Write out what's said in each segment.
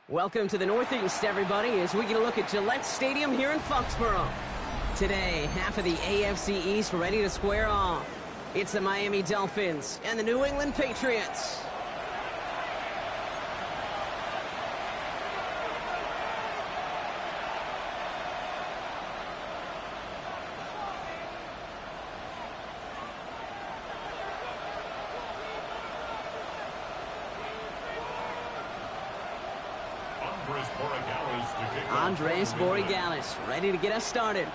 Welcome to the Northeast, everybody, as we get a look at Gillette Stadium here in Foxborough. Today, half of the AFC East ready to square off. It's the Miami Dolphins and the New England Patriots. Andres Borregales ready to get us started.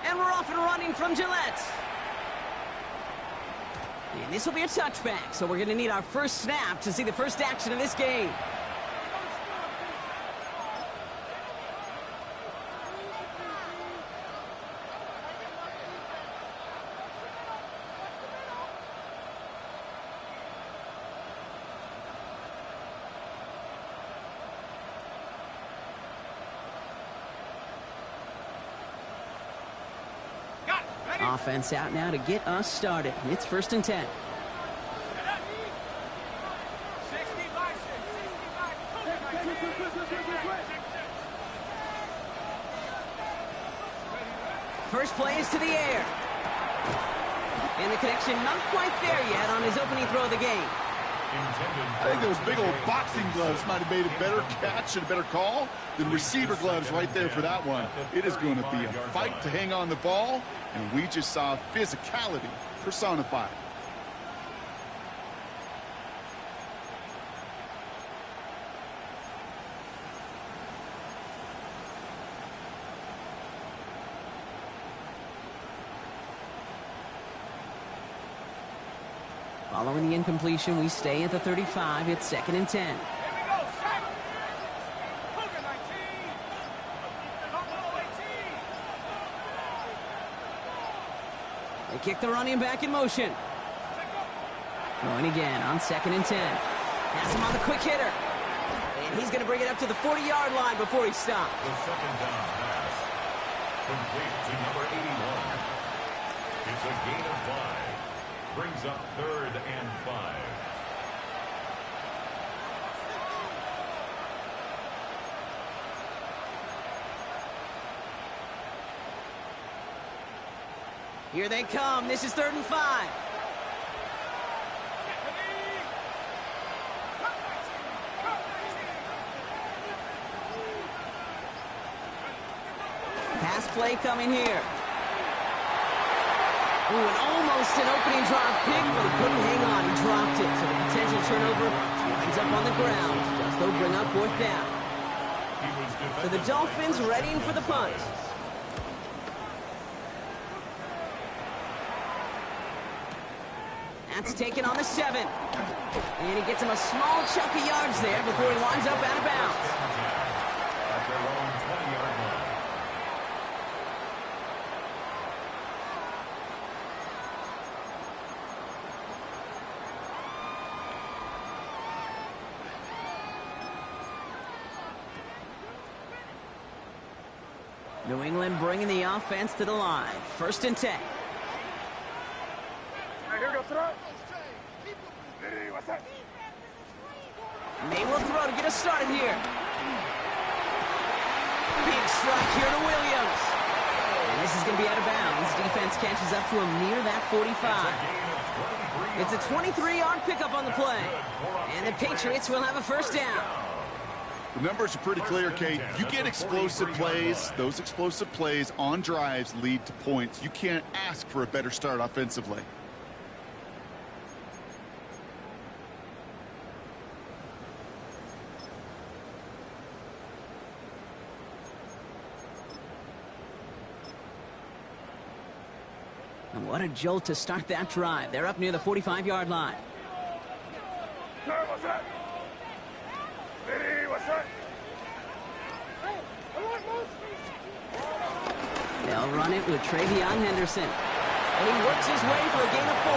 And we're off and running from Gillette. And this will be a touchback, so we're going to need our first snap to see the first action of this game. Offense out now to get us started. It's 1st and 10. First play is to the air. And the connection not quite there yet on his opening throw of the game. I think those big old boxing gloves might have made a better catch and a better call than receiver gloves right there for that one. It is going to be a fight to hang on the ball, and we just saw physicality personified. Following the incompletion, we stay at the 35. It's 2nd and 10. They kick the running back in motion. Going again on 2nd and 10. Has him on the quick hitter. And he's going to bring it up to the 40-yard line before he stops. The second down pass. Complete to number 81. It's a gain of 5. Brings up 3rd and 5. Here they come. This is 3rd and 5. Pass play coming here. Ooh, and almost an opening drop pick, but he couldn't hang on. He dropped it, so the potential turnover winds up on the ground. Just they'll bring up 4th down. So the Dolphins readying for the punt. That's taken on the 7. And he gets him a small chunk of yards there before he winds up out of bounds. At their own 20-yard line. New England bringing the offense to the line. 1st and 10. May will throw to get us started here. Big strike here to Williams. And this is going to be out of bounds. Defense catches up to him near that 45. It's a 23-yard pickup on the play. And the Patriots will have a 1st down. The numbers are pretty clear, Kate. You get explosive plays. Those explosive plays on drives lead to points. You can't ask for a better start offensively. And what a jolt to start that drive. They're up near the 45-yard line. They'll run it with Travion Henderson. And he works his way for a gain of 4.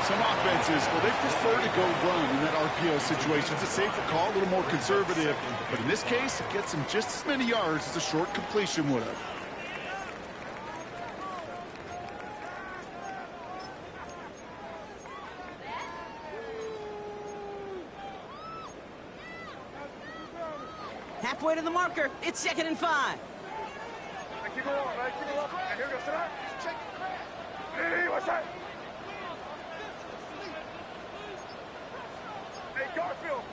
Some offenses, well, they prefer to go run in that RPO situation. It's a safer call, a little more conservative. But in this case, it gets him just as many yards as a short completion would have. halfway to the marker. It's 2nd and 5. Keep it on, right? Keep it up. And here goes that. Hey, what's that? Hey, Garfield.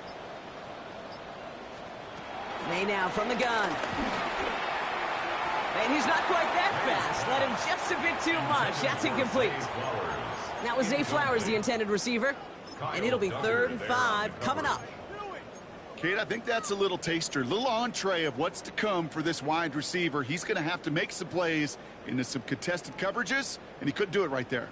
May now from the gun. And he's not quite that fast. Let him just a bit too much. That's incomplete. That was Zay Flowers, the intended receiver. And it'll be 3rd and 5 coming up. Kate, I think that's a little taster, a little entree of what's to come for this wide receiver. He's going to have to make some plays into some contested coverages, and he couldn't do it right there.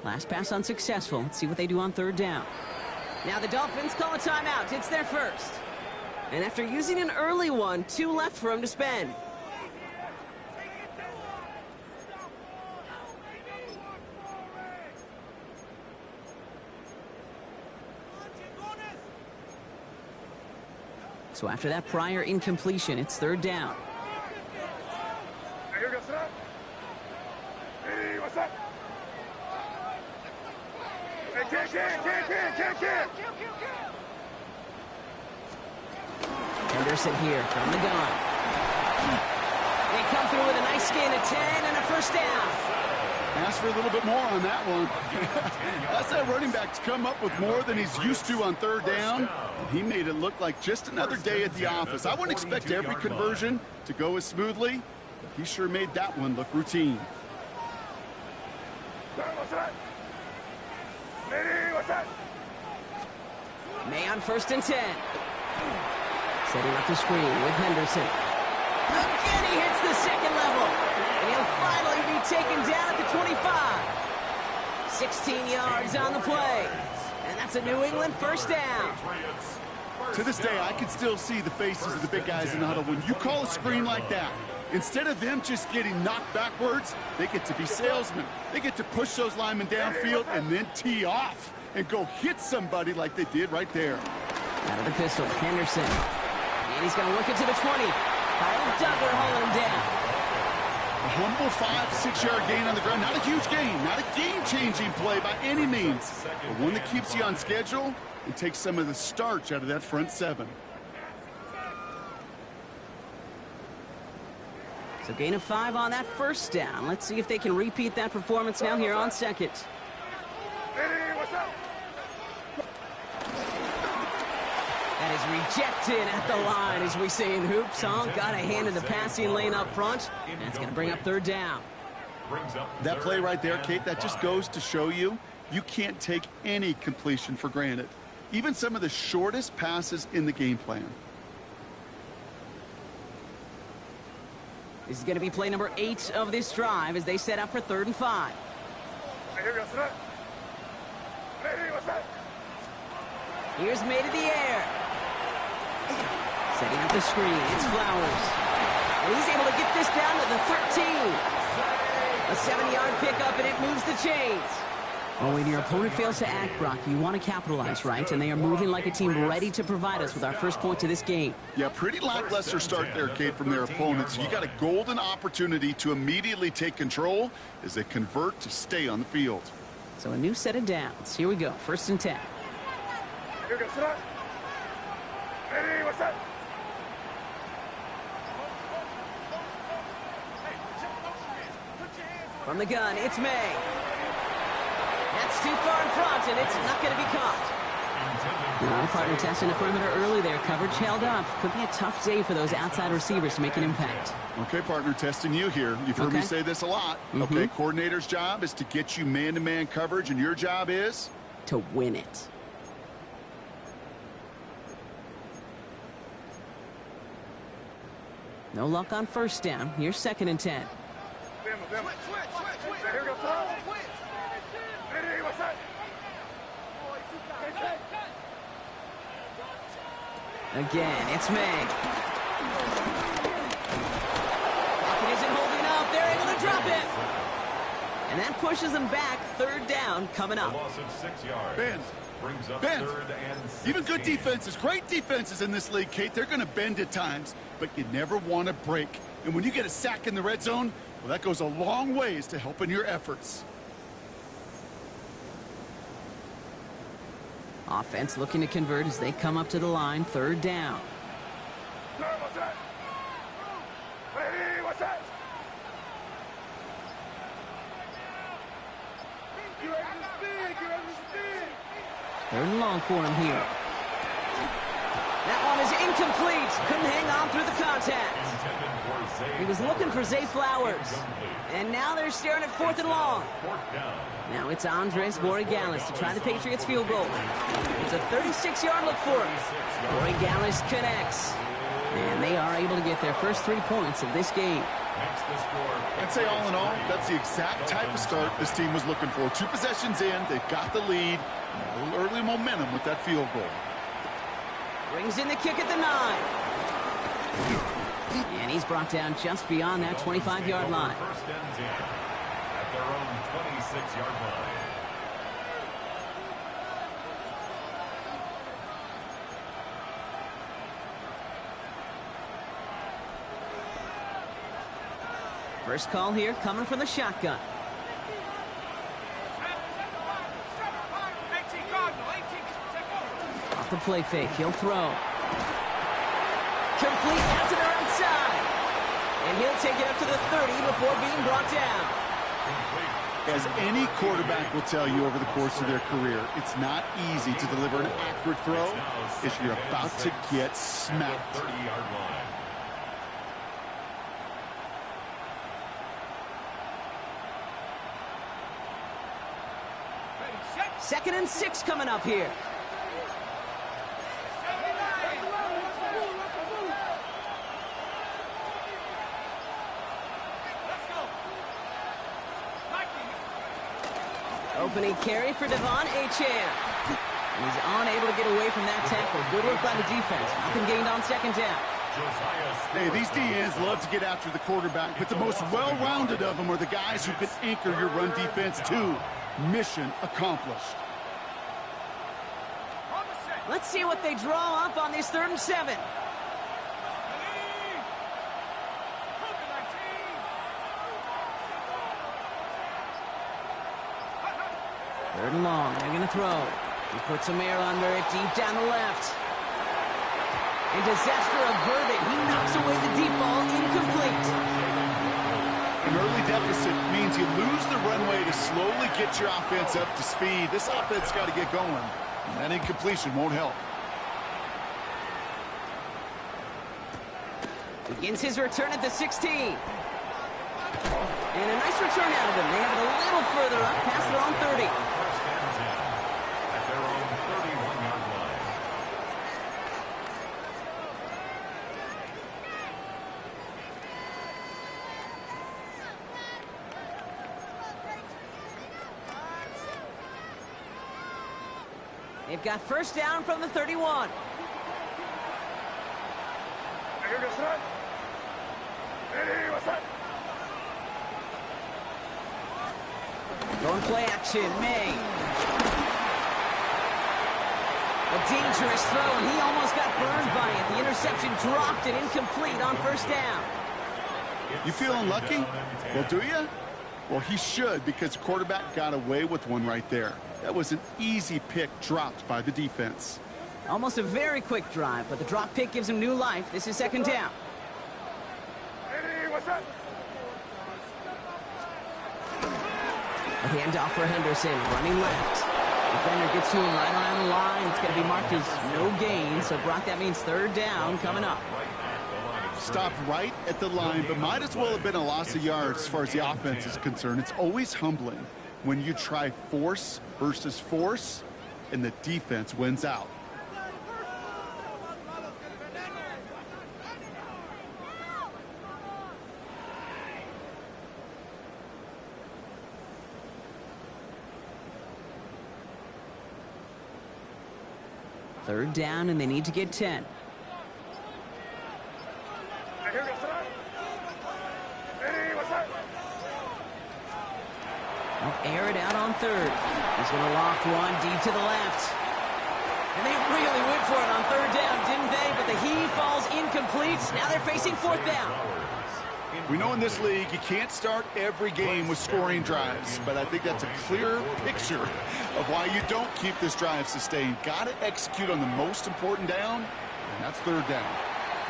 Last pass unsuccessful. Let's see what they do on 3rd down. Now the Dolphins call a timeout. It's their first. And after using an early one, 2 left for him to spend. So after that prior incompletion, it's 3rd down. Here goes that. Hey, what's that? Hey, can't. Henderson here from the gun. They come through with a nice gain of 10 and a 1st down. Ask for a little bit more on that one. That's that running back to come up with more than he's used to on 3rd down. He made it look like just another day at the office. I wouldn't expect every conversion to go as smoothly, but he sure made that one look routine. What's that? Hey, what's that? May on 1st and 10. Setting up the screen with Henderson. Again, he hits the 2nd level. And he'll finally be taken down at the 25. 16 yards on the play. And that's a New England 1st down. To this day, I can still see the faces of the big guys in the huddle. When you call a screen like that, instead of them just getting knocked backwards, they get to be salesmen. They get to push those linemen downfield and then tee off and go hit somebody like they did right there. Out of the pistol, Henderson. And he's going to work it to the 20. Kyle Duggar holding him down. A humble 5-6 yard gain on the ground. Not a huge gain, not a game-changing play by any means, but one that keeps you on schedule and takes some of the starch out of that front 7. So gain of 5 on that 1st down. Let's see if they can repeat that performance now here on 2nd. Hey, what's up? That is rejected at the line, as we say in hoops. Got a hand in the passing lane up front. And that's going to bring up 3rd down. That play right there, Kate, that just goes to show you can't take any completion for granted. Even some of the shortest passes in the game plan. This is going to be play number 8 of this drive as they set up for 3rd and 5. Here goes that. Hey, what's that? Here's May to the air. Setting up the screen. It's Flowers. And he's able to get this down to the 13. A 7-yard pickup, and it moves the chains. Oh, when your opponent fails to act, Brock, you want to capitalize, right? And they are moving like a team ready to provide us with our first point to this game. Yeah, pretty lackluster start there, Kate, from their opponents. You got a golden opportunity to immediately take control as they convert to stay on the field. So a new set of downs. Here we go. 1st and 10. Here goes that. Hey, what's that? From the gun, it's May. That's too far in front, and it's not going to be caught. Partner testing the perimeter early there. Coverage held up. Could be a tough day for those outside receivers to make an impact. Okay, partner, testing you here. You've heard me say this a lot. Okay, coordinator's job is to get you man-to-man coverage, and your job is? To win it. No luck on 1st down. Here's 2nd and 10. Here goes that. Hey, what's that? Again, it's May. Pocket isn't holding up. They're able to drop it. And that pushes them back. 3rd down coming up. Loss of 6 yards. Ben, even good defenses, great defenses in this league, Kate, they're going to bend at times, but you never want to break. And when you get a sack in the red zone, well, that goes a long ways to helping your efforts. Offense looking to convert as they come up to the line, 3rd down. What's that? Hey, what's that? You ready to speed? You ready to speed? 3rd and long for him here. That one is incomplete. Couldn't hang on through the contact. He was looking for Zay Flowers. And now they're staring at 4th and long. Now it's Andres Borregales to try the Patriots field goal. It's a 36-yard look for him. Borregales connects. And they are able to get their first 3 points of this game. I'd say all in all, that's the exact type of start this team was looking for. 2 possessions in, they've got the lead. A little early momentum with that field goal. Brings in the kick at the 9. And he's brought down just beyond that 25-yard line. First and 10 at their own 26-yard line. First call here coming from the shotgun. Off the play fake, he'll throw. Complete out to the right side. And he'll take it up to the 30 before being brought down. As any quarterback will tell you over the course of their career, it's not easy to deliver an accurate throw if you're about to get smacked. 30-yard line. 2nd and 6 coming up here. Opening carry for Devon Achane. He's unable to get away from that tackle. Good work by the defense. Nothing gained on 2nd down. Hey, these DNs love to get after the quarterback, but the most well-rounded of them are the guys who can anchor your run defense too. Mission accomplished. Let's see what they draw up on this 3rd and 7. 3rd and long. They're going to throw. He puts some air under it deep down the left. And disaster averted. He knocks away the deep ball, incomplete. An early deficit means you lose the runway to slowly get your offense up to speed. This offense got to get going, and that incompletion won't help. Begins his return at the 16. And a nice return out of him. They have it a little further up past their own 30. First and 10 at their own 31-yard line. They've got first down from the 31. Here goes that. Hey, what's that? Going play action, May. A dangerous throw, and he almost got burned by it. The interception dropped it incomplete on first down. You feeling lucky? Well, do you? Well, he should, because the quarterback got away with one right there. That was an easy pick dropped by the defense. Almost a very quick drive, but the drop pick gives him new life. This is 2nd down. Hey, what's that? A handoff for Henderson, running left. Defender gets to him right around the line. It's going to be marked as no gain. So, Brock, that means 3rd down coming up. Stopped right at the line, but might as well have been a loss of yards as far as the offense is concerned. It's always humbling when you try force versus force, and the defense wins out. Third down, and they need to get 10. Here goes that. Hey, what's that? They'll air it out on 3rd. He's going to loft one deep to the left. And they really went for it on 3rd down, didn't they? But the heave falls incomplete. Now they're facing 4th down. We know in this league you can't start every game with scoring drives, but I think that's a clear picture of why you don't keep this drive sustained. Got to execute on the most important down, and that's third down.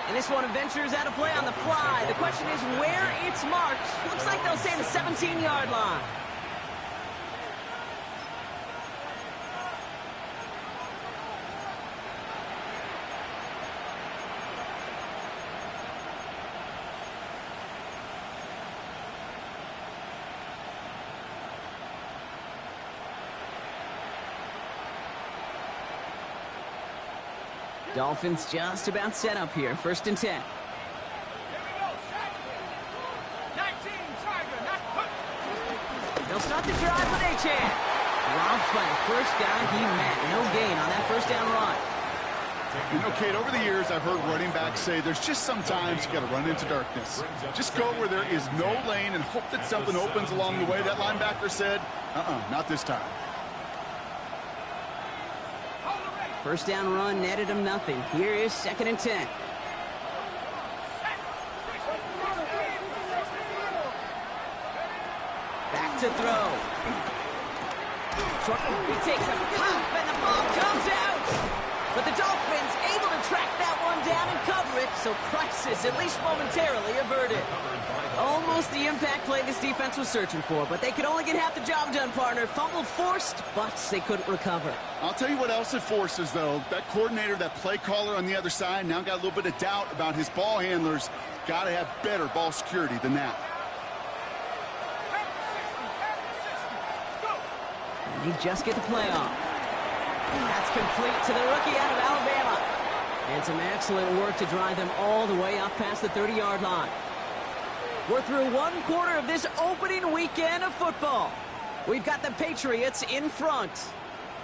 And this one ventures out of play on the fly. The question is where it's marked. Looks like they'll say the 17-yard line. Dolphins just about set up here. 1st and 10. They'll start the drive with Achane. Robbed by the first guy he met. No gain on that first down run. You know, Kate, over the years, I've heard running backs say there's just sometimes you got to run into darkness. Just go where there is no lane and hope that something opens along the way. That linebacker said, not this time. First down run netted him nothing. Here is 2nd and 10. Back to throw. He takes a pop and the ball comes out. But the Dolphins able to track that one down and cover it, so crisis at least momentarily averted. Almost the impact play this defense was searching for, but they could only get half the job done, partner. Fumble forced, but they couldn't recover. I'll tell you what else it forces, though. That coordinator, that play caller on the other side, now got a little bit of doubt about his ball handlers. Got to have better ball security than that. And they just get the play off. That's complete to the rookie out of Alabama. And some excellent work to drive them all the way up past the 30-yard line. We're through 1 quarter of this opening weekend of football. We've got the Patriots in front.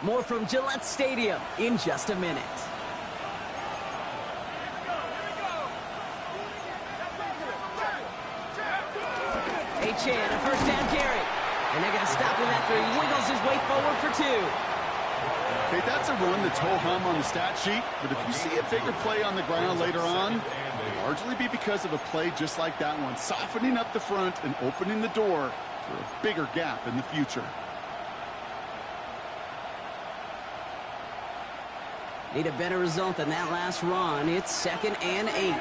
More from Gillette Stadium in just a minute. Achane, a first down carry. And they're going to stop him after he wiggles his way forward for 2. Okay, that's a run that's ho-hum on the stat sheet, but if you see a bigger play on the ground later on, it'll largely be because of a play just like that one, softening up the front and opening the door for a bigger gap in the future. Need a better result than that last run. It's 2nd and 8.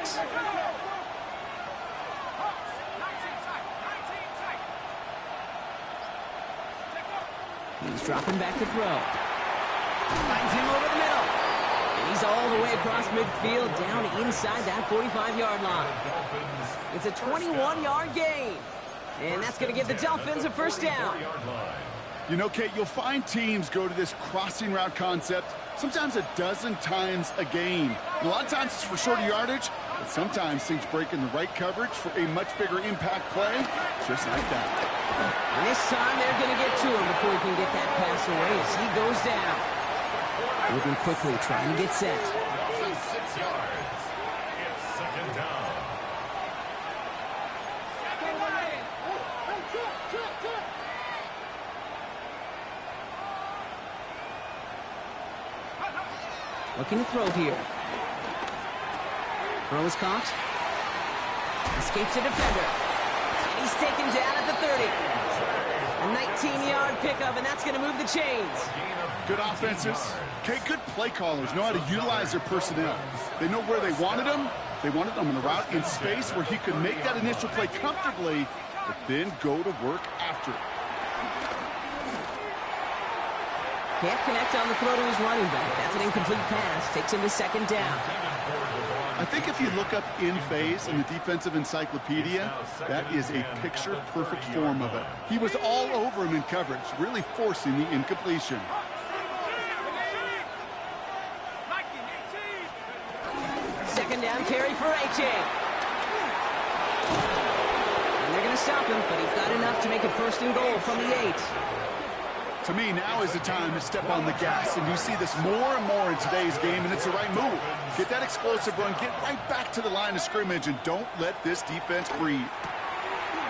He's dropping back to throw. Finds him over the middle. And he's all the way across midfield down inside that 45-yard line. It's a 21-yard gain. And that's going to give the Dolphins a first down. You know, Kate, you'll find teams go to this crossing route concept sometimes a dozen times a game. And a lot of times it's for shorter yardage, but sometimes things break in the right coverage for a much bigger impact play, just like that. And this time they're going to get to him before he can get that pass away as he goes down. Moving quickly, trying to get set. 6 yards. It's 2nd down. Looking to throw here. Throw is caught. Escapes a defender. And he's taken down at the 30. A 19-yard pickup, and that's going to move the chains. Good offenses. Okay, good play callers know how to utilize their personnel. They know where they wanted them. They wanted them on the route in space where he could make that initial play comfortably, but then go to work after it. Can't connect on the throw to his running back. That's an incomplete pass. Takes him to 2nd down. I think if you look up in phase in the defensive encyclopedia, that is a picture-perfect form of it. He was all over him in coverage, really forcing the incompletion. Second down carry for Achane. And they're going to stop him, but he got enough to make it 1st and goal from the 8. To me, now is the time to step on the gas, and you see this more and more in today's game, and it's the right move. Get that explosive run, get right back to the line of scrimmage, and don't let this defense breathe.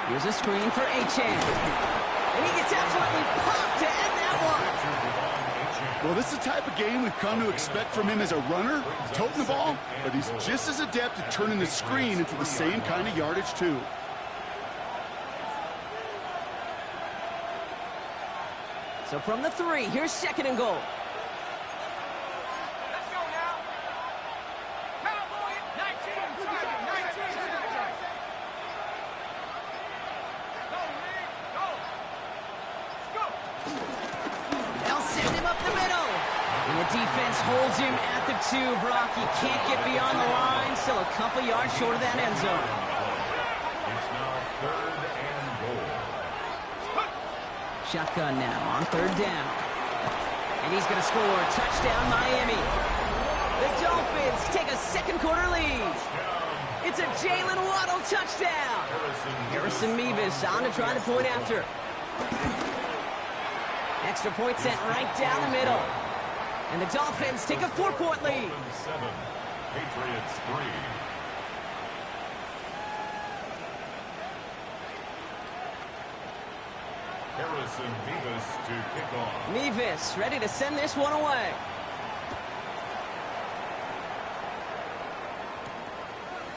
Here's a screen for Achane. And he gets absolutely popped to end that one. Well, this is the type of game we've come to expect from him as a runner, toting the ball, but he's just as adept at turning the screen into the same kind of yardage, too. So from the 3, here's 2nd and goal. Let's go now. Cowboy 19. Go, Lee. Go. Let's go. They'll send him up the middle. And the defense holds him at the 2, Brock. He can't get beyond the line. Still a couple yards short of that end zone. It's now 3rd and goal. Shotgun now on 3rd down. And he's going to score. Touchdown, Miami. The Dolphins take a second quarter lead. It's a Jalen Waddle touchdown. Harrison Mevis on to try the point after. Extra point sent right down the middle. And the Dolphins take a 4-point lead. 7, Patriots 3. Harrison Mevis to kick off. Mevis ready to send this one away.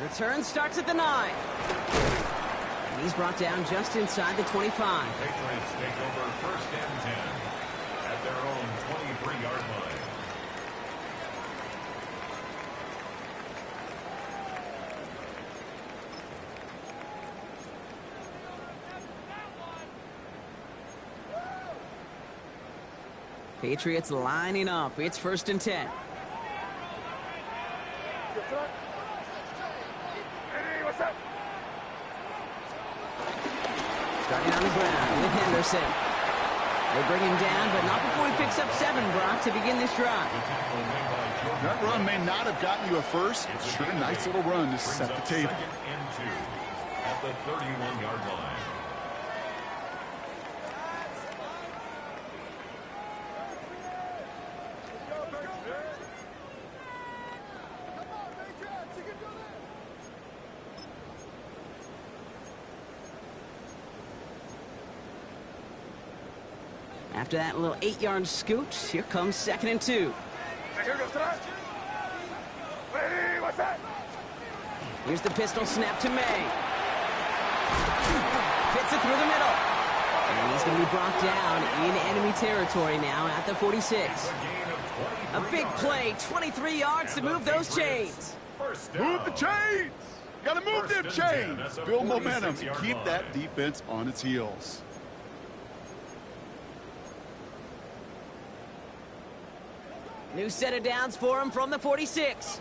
Return starts at the 9. And he's brought down just inside the 25. Patriots take over 1st and 10 at their own 23-yard line. Patriots lining up. It's 1st and 10. Hey, what's up? Starting on the ground with Henderson. They bring him down, but not before he picks up 7, Brock, to begin this drive. That run may not have gotten you a first, but sure a nice little run to set the table. 2nd and 2 at the 31-yard line. After that little 8-yard scoot, here comes 2nd and 2. Hey, here goes that. Hey, what's that? Here's the pistol snap to May. Fits it through the middle. And he's going to be brought down in enemy territory now at the 46. A big play, 23 yards to move those chains. Move the chains! Got to move them chains! Build momentum and keep that defense on its heels. New set of downs for him from the 46.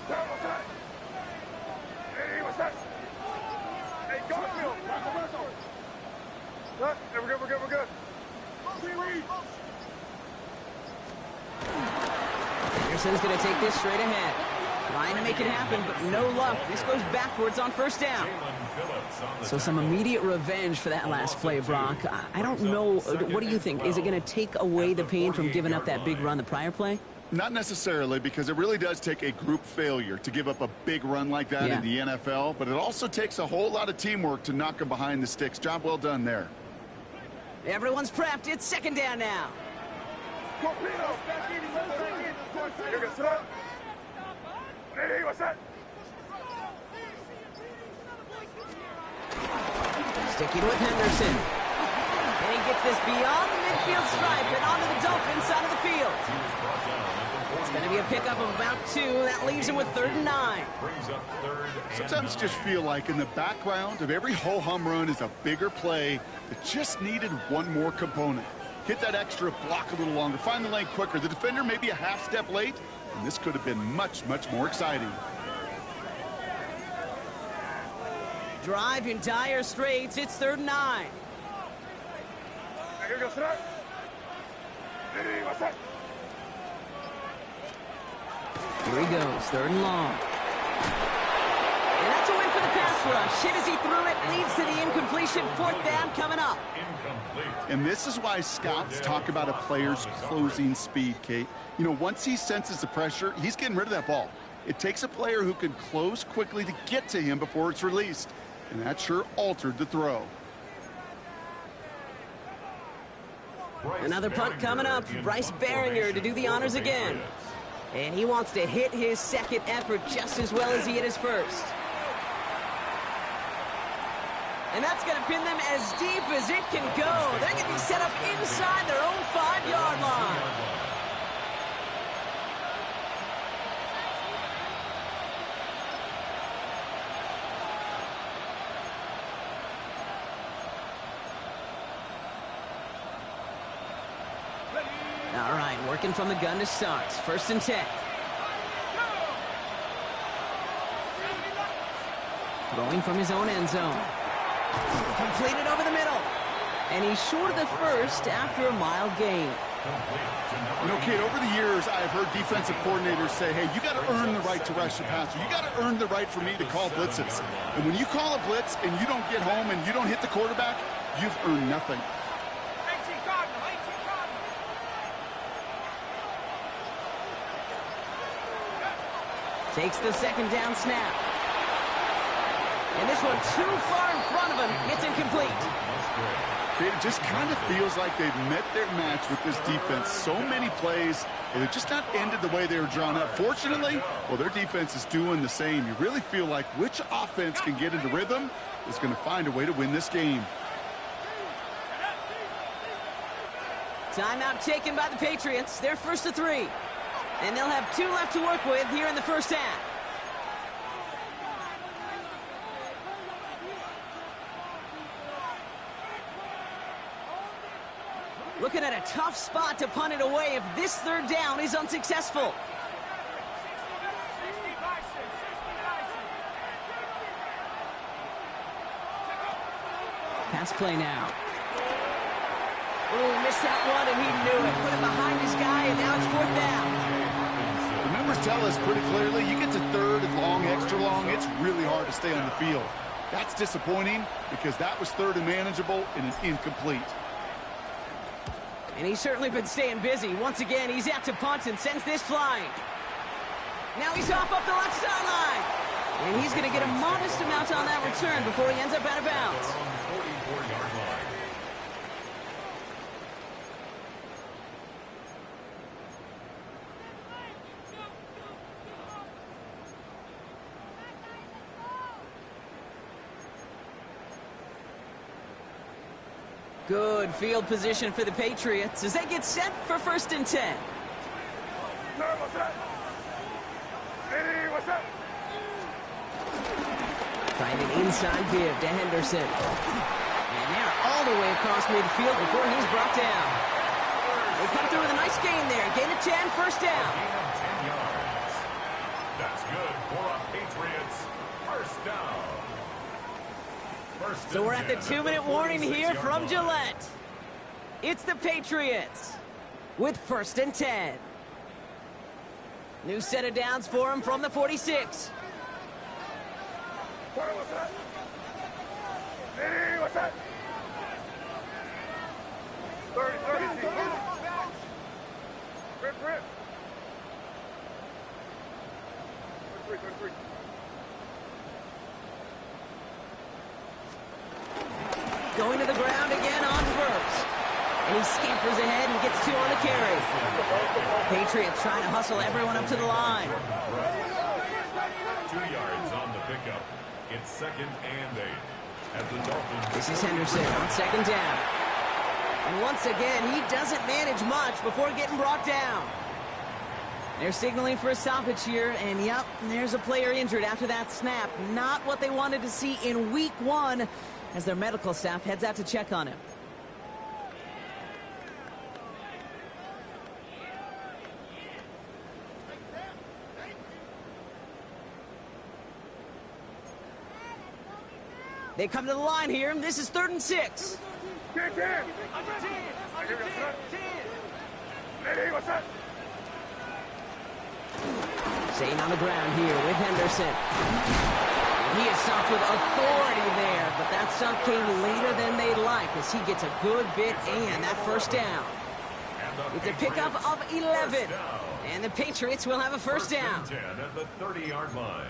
What's that? Hey, what's that? Hey, Garfield. Hey, we're good, we're good, we're good. Anderson's going to take this straight ahead. Trying to make it happen, but no luck. This goes backwards on 1st down. So some immediate revenge for that last play, Brock. I don't know. What do you think? Is it going to take away the pain from giving up that big run the prior play? Not necessarily, because it really does take a group failure to give up a big run like that in the NFL, but it also takes a whole lot of teamwork to knock them behind the sticks. Job well done there. Everyone's prepped. It's 2nd down now. Here goes that. Hey, what's that? Sticking with Henderson. And he gets this beyond the midfield stripe and onto the Dolphins side of the field. It's going to be a pickup of about 2. That leaves him with 3rd and 9. Sometimes just feel like in the background of every ho-hum run is a bigger play that just needed one more component. Hit that extra block a little longer, find the lane quicker. The defender may be a half step late, and this could have been much, much more exciting. Drive in dire straits. It's 3rd and 9. Here goes that. Hey, what's that? Here he goes, 3rd and long. And that's a win for the pass rush. Hit as he threw it, leads to the incompletion. 4th down coming up. And this is why scouts talk about a player's closing speed, Kate. You know, once he senses the pressure, he's getting rid of that ball. It takes a player who can close quickly to get to him before it's released. And that sure altered the throw. Another punt coming up. Bryce Behringer to do the honors again. And he wants to hit his 2nd effort just as well as he hit his 1st. And that's going to pin them as deep as it can go. They're going to be set up inside their own 5-yard line. All right, working from the gun to start. 1st and 10. Throwing from his own end zone. Completed over the middle. And he's short of the first after a mild gain. You know, Kate, over the years, I've heard defensive coordinators say, hey, you got to earn the right to rush the passer. You got to earn the right for me to call blitzes. And when you call a blitz and you don't get home and you don't hit the quarterback, you've earned nothing. Takes the 2nd down snap. And this one too far in front of him. It's incomplete. It just kind of feels like they've met their match with this defense. So many plays, and they're just not ended the way they were drawn up. Fortunately, well, their defense is doing the same. You really feel like which offense can get into rhythm is going to find a way to win this game. Timeout taken by the Patriots. They're 1st and 3. And they'll have 2 left to work with here in the 1st half. Looking at a tough spot to punt it away if this 3rd down is unsuccessful. Pass play now. Oh, he missed that one, and he knew it. Put it behind his guy, and now it's 4th down. The numbers tell us pretty clearly, you get to 3rd and long, extra long, it's really hard to stay on the field. That's disappointing because that was 3rd and manageable and an incomplete. And he's certainly been staying busy. Once again, he's out to punt and sends this flying. Now he's off up the left sideline. And he's going to get a modest amount on that return before he ends up out of bounds. 44-yard line. Good field position for the Patriots as they get set for 1st and 10. What's that? Hey, what's that? Trying an inside give to Henderson. And they're all the way across midfield before he's brought down. They come through with a nice gain there. Gain of 10, 1st down. Gain of 10 yards. That's good for a Patriots 1st down. So we're at the 2-minute warning here from Gillette. It's the Patriots with 1st and 10. New set of downs for him from the 46. What's that? Hey, what's that? 30, 30. Rip. 33. Going to the ground again on 1st. And he scampers ahead and gets 2 on the carry. Patriots trying to hustle everyone up to the line. 2 yards on the pickup. It's 2nd and 8. As the Dolphins. This is Henderson on 2nd down. And once again, he doesn't manage much before getting brought down. They're signaling for a stoppage here, and yep, there's a player injured after that snap. Not what they wanted to see in week 1 as their medical staff heads out to check on him. They come to the line here, and this is 3rd and 6. 10. Hey, what's that? Staying on the ground here with Henderson. He is stopped with authority there, but that stop came later than they'd like as he gets a good bit and that 1st down. It's a pickup of 11, and the Patriots will have a 1st down. 10 at the 30-yard line.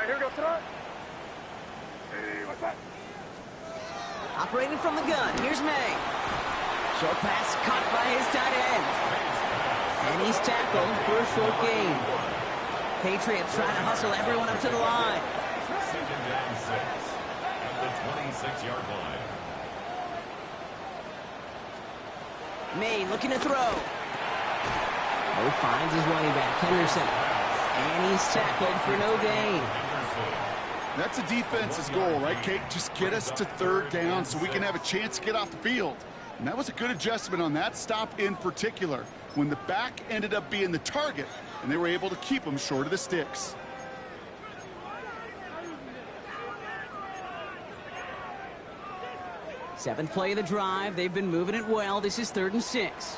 Here we go, tonight. Hey, what's that? Operating from the gun, here's May. Short pass caught by his tight end. And he's tackled for a short gain. Patriots trying to hustle everyone up to the line. Second down 6 at the 26-yard line. May looking to throw. Mo finds his running back, Henderson. And he's tackled for no gain. That's a defense's goal, right, Kate? Just get us to third down so we can have a chance to get off the field. And that was a good adjustment on that stop in particular, when the back ended up being the target, and they were able to keep him short of the sticks. Seventh play of the drive. They've been moving it well. This is 3rd and 6.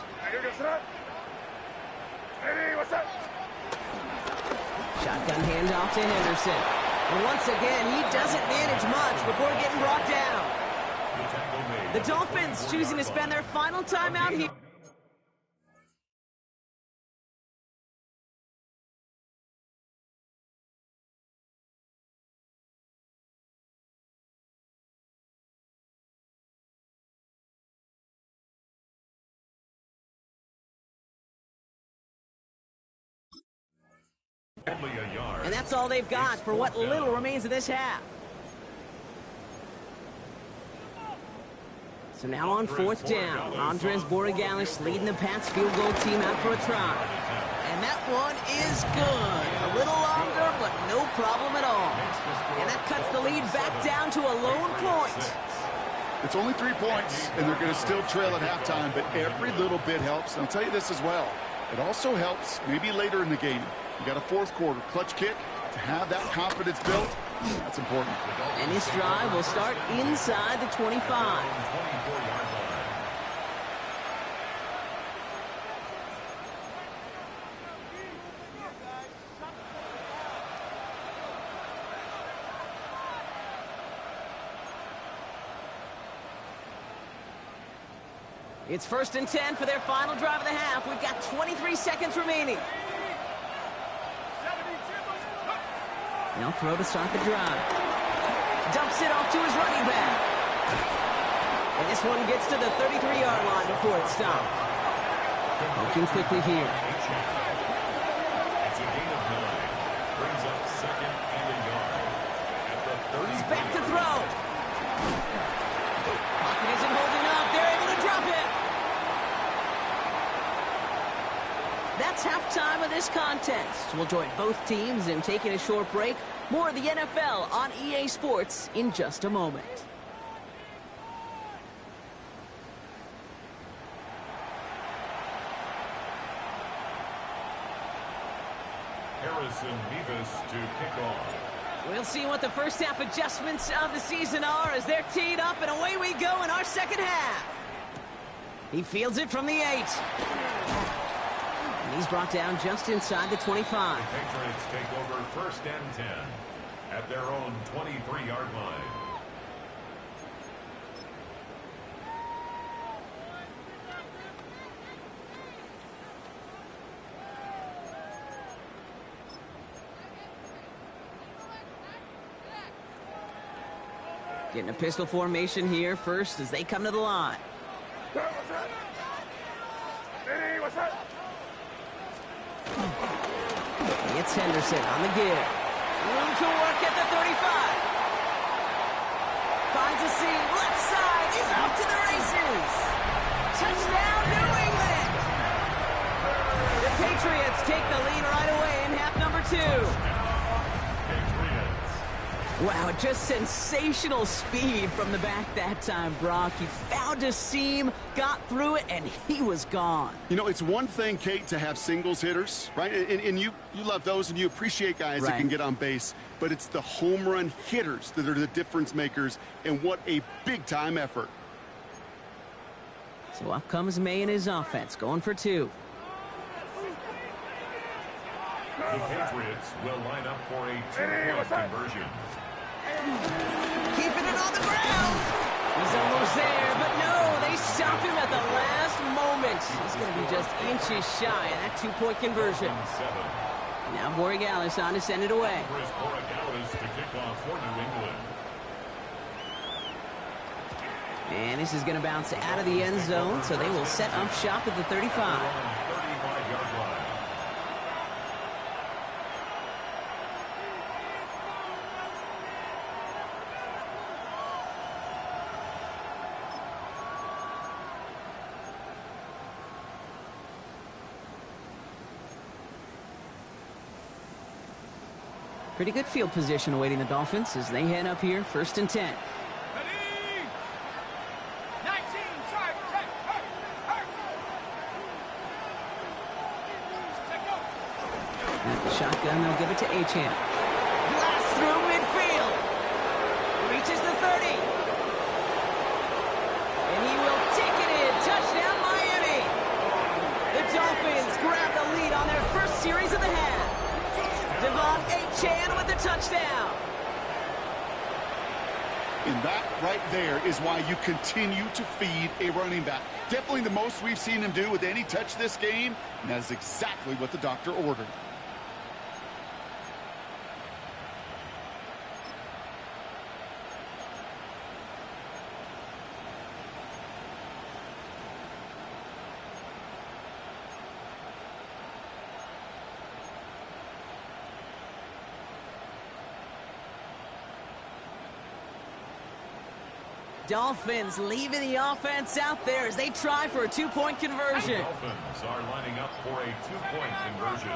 Shotgun handoff to Henderson. And once again, he doesn't manage much before getting brought down. The Dolphins choosing to spend their final timeout here. Only a yard. And that's all they've got for what little remains of this half. So now on 4th down, Andres Borregales leading the Pats field goal team out for a try. And that one is good. A little longer, but no problem at all. And that cuts the lead back down to a lone point. It's only 3 points, and they're going to still trail at halftime, but every little bit helps. And I'll tell you this as well. It also helps maybe later in the game. You got a 4th quarter clutch kick. To have that confidence built, that's important. And this drive will start inside the 25. It's 1st and 10 for their final drive of the half. We've got 23 seconds remaining. Now throw to start the drive. Dumps it off to his running back. And this one gets to the 33-yard line before it's stopped. Looking quickly here. It's a gain of 9. Brings up 2nd and a yard. At the 30. He's back to throw. Pocket isn't holding up. They're able to drop it. That's halftime of this contest. We'll join both teams in taking a short break. More of the NFL on EA Sports in just a moment. Harrison Mevis to kick off. We'll see what the first half adjustments of the season are as they're teed up, and away we go in our second half. He fields it from the 8. And he's brought down just inside the 25. The Patriots take over 1st and 10 at their own 23-yard line. Getting a pistol formation here first as they come to the line. It's Henderson on the give. Room to work at the 35. Finds a seam. Left side. He's off to the races. Touchdown, New England. The Patriots take the lead right away in half number 2. Wow, just sensational speed from the back that time, Brock. He found a seam, got through it, and he was gone. You know, it's one thing, Kate, to have singles hitters, right? And you love those, and you appreciate guys that can get on base. But it's the home run hitters that are the difference makers, and what a big-time effort. So up comes May and his offense, going for 2. The Patriots will line up for a 2-point conversion. Keeping it on the ground. He's almost there, but no, they stop him at the last moment. He's going to be just inches shy of that 2-point conversion. Now Borregales on to send it away. Borregales to kick off for New England. And this is going to bounce out of the end zone, so they will set up shop at the 35. 35-yard line. Pretty good field position awaiting the Dolphins as they head up here, 1st and 10. At the shotgun, they'll give it to Achane. Blast through midfield. Reaches the 30. And he will take it in. Touchdown, Miami. The Dolphins grab the lead on their first series of the half. Devon Achane with the touchdown. And that right there is why you continue to feed a running back. Definitely the most we've seen him do with any touch this game, and that is exactly what the doctor ordered. Dolphins leaving the offense out there as they try for a two-point conversion. Dolphins are lining up for a two-point conversion.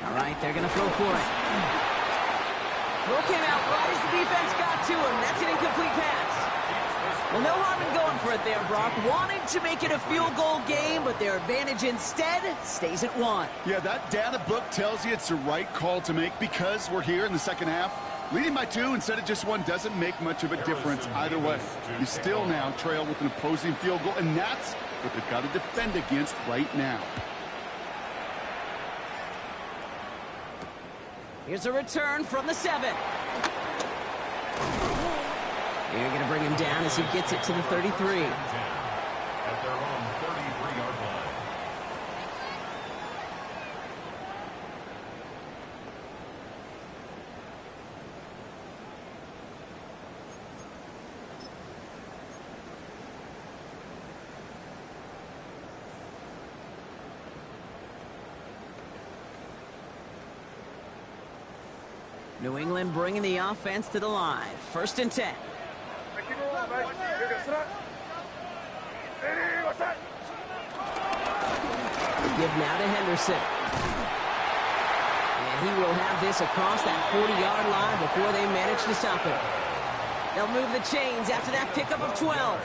All right, they're going to throw for it. Throw came out right as the defense got to him. That's an incomplete pass. Well, no harm in going for it there, Brock. Wanted to make it a field goal game, but their advantage instead stays at 1. Yeah, that data book tells you it's the right call to make because we're here in the second half. Leading by 2 instead of just 1 doesn't make much of a difference either way. You still now trail with an opposing field goal, and that's what they've got to defend against right now. Here's a return from the 7. They're going to bring him down as he gets it to the 33. At their own 33-yard line. New England bringing the offense to the line. 1st and 10. Give now to Henderson. And he will have this across that 40-yard line before they manage to stop it. They'll move the chains after that pickup of 12.